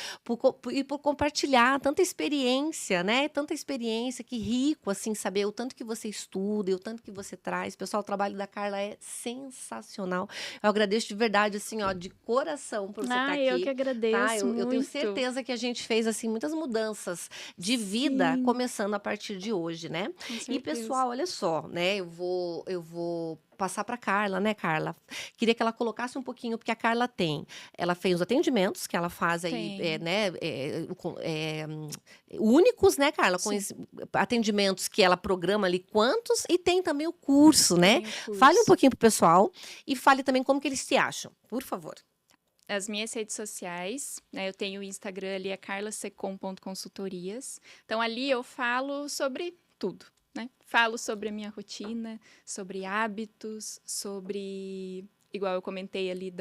e por compartilhar tanta experiência, né? Tanta experiência, que rico, assim, saber o tanto que você estuda e o tanto que você traz. Pessoal, o trabalho da Carla é sensacional. Eu agradeço de verdade, assim, ó, de coração por você estar Eu que aqui. Tá? agradeço Eu tenho muito. certeza que a gente fez assim muitas mudanças de vida Sim, começando a partir de hoje, né? com E certeza. pessoal, olha só, né? Eu vou passar para Carla, né, Carla? Queria que ela colocasse um pouquinho, porque a Carla ela fez os atendimentos que ela faz aí, Tem. né, únicos, né, Carla, com Sim. atendimentos que ela programa ali quantos, e tem também o curso, né? Tem o Fale um curso. pouquinho pro pessoal e fale também como que eles se acham, por favor. As minhas redes sociais, né? Eu tenho o Instagram ali, é carlasecom.consultorias. Então, ali eu falo sobre tudo, né? Falo sobre a minha rotina, sobre hábitos, sobre... Igual eu comentei ali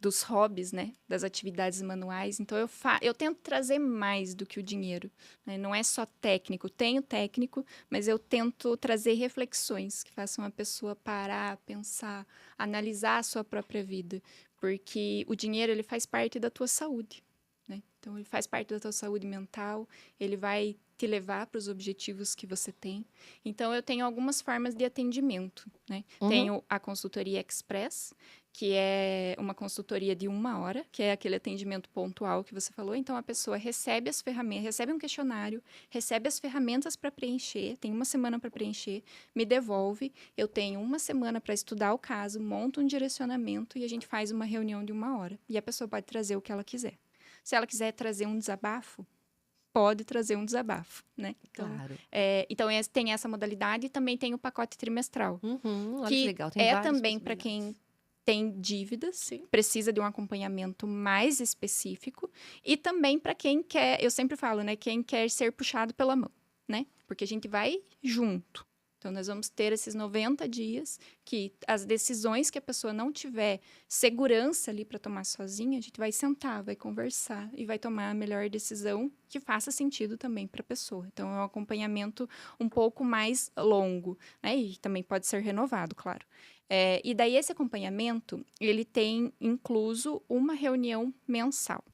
dos hobbies, né? Das atividades manuais. Então, eu tento trazer mais do que o dinheiro, né? Não é só técnico. Tenho técnico, mas eu tento trazer reflexões que façam a pessoa parar, pensar, analisar a sua própria vida. Porque o dinheiro, ele faz parte da tua saúde, né? Então, ele faz parte da tua saúde mental, ele vai te levar para os objetivos que você tem. Então, eu tenho algumas formas de atendimento, né? Tenho a consultoria Express, que é uma consultoria de 1 hora, que é aquele atendimento pontual que você falou. Então, a pessoa recebe as ferramentas, recebe um questionário, recebe as ferramentas para preencher, tem 1 semana para preencher, me devolve, eu tenho 1 semana para estudar o caso, monto um direcionamento e a gente faz uma reunião de 1 hora. E a pessoa pode trazer o que ela quiser. Se ela quiser trazer um desabafo, pode trazer um desabafo, né? Então, Claro. então tem essa modalidade e também tem o pacote trimestral, Olha que que legal, tem é várias também para possibilidades. quem tem dívidas, precisa de um acompanhamento mais específico, e também para quem quer, eu sempre falo, né, quem quer ser puxado pela mão, né? Porque a gente vai junto. Então, nós vamos ter esses 90 dias que as decisões que a pessoa não tiver segurança ali para tomar sozinha, a gente vai sentar, vai conversar e vai tomar a melhor decisão que faça sentido também para a pessoa. Então, é um acompanhamento um pouco mais longo, né? E também pode ser renovado, claro. E daí, esse acompanhamento, ele tem incluso uma reunião mensal.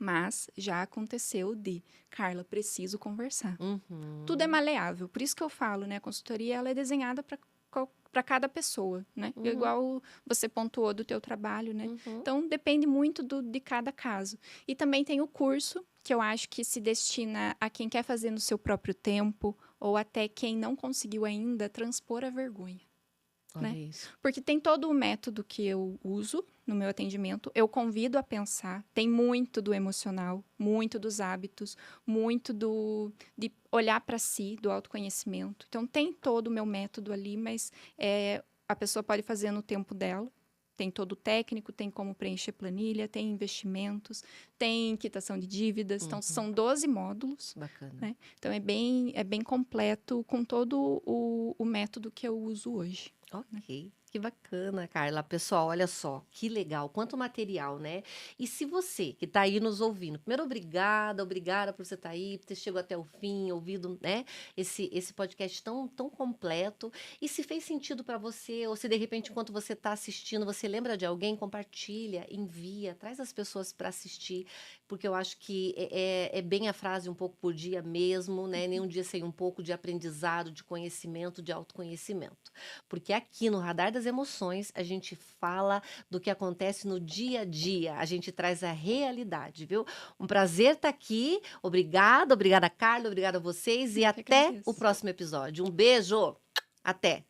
Mas já aconteceu Carla, preciso conversar. Tudo é maleável. Por isso que eu falo, né? A consultoria, ela é desenhada para cada pessoa, né? Igual você pontuou do teu trabalho, né? Então, depende muito de cada caso. E também tem o curso, que eu acho que se destina a quem quer fazer no seu próprio tempo, ou até quem não conseguiu ainda transpor a vergonha. Olha Né? isso. Porque tem todo o método que eu uso no meu atendimento, eu convido a pensar, tem muito do emocional, muito dos hábitos, muito de olhar para si, do autoconhecimento. Então, tem todo o meu método ali, mas a pessoa pode fazer no tempo dela. Tem todo o técnico, tem como preencher planilha, tem investimentos, tem quitação de dívidas. Então, são 12 módulos. Bacana. Né? Então, é bem completo com todo o método que eu uso hoje. Ok, que bacana, Carla. Pessoal, olha só, que legal, quanto material, né? E se você que está aí nos ouvindo, primeiro, obrigada por você estar aí, por ter chegado até o fim, ouvido, né, esse podcast tão completo. E se fez sentido para você, ou se de repente, enquanto você está assistindo, você lembra de alguém, compartilha, envia, traz as pessoas para assistir, porque eu acho que é bem a frase um pouco por dia mesmo, né? Nenhum dia sem um pouco de aprendizado, de conhecimento, de autoconhecimento. Porque aqui no Radar das Emoções, a gente fala do que acontece no dia a dia, a gente traz a realidade, viu? Um prazer estar aqui, obrigada, Carla, obrigada a vocês, e Eu que até agradeço. o próximo episódio. Um beijo, até!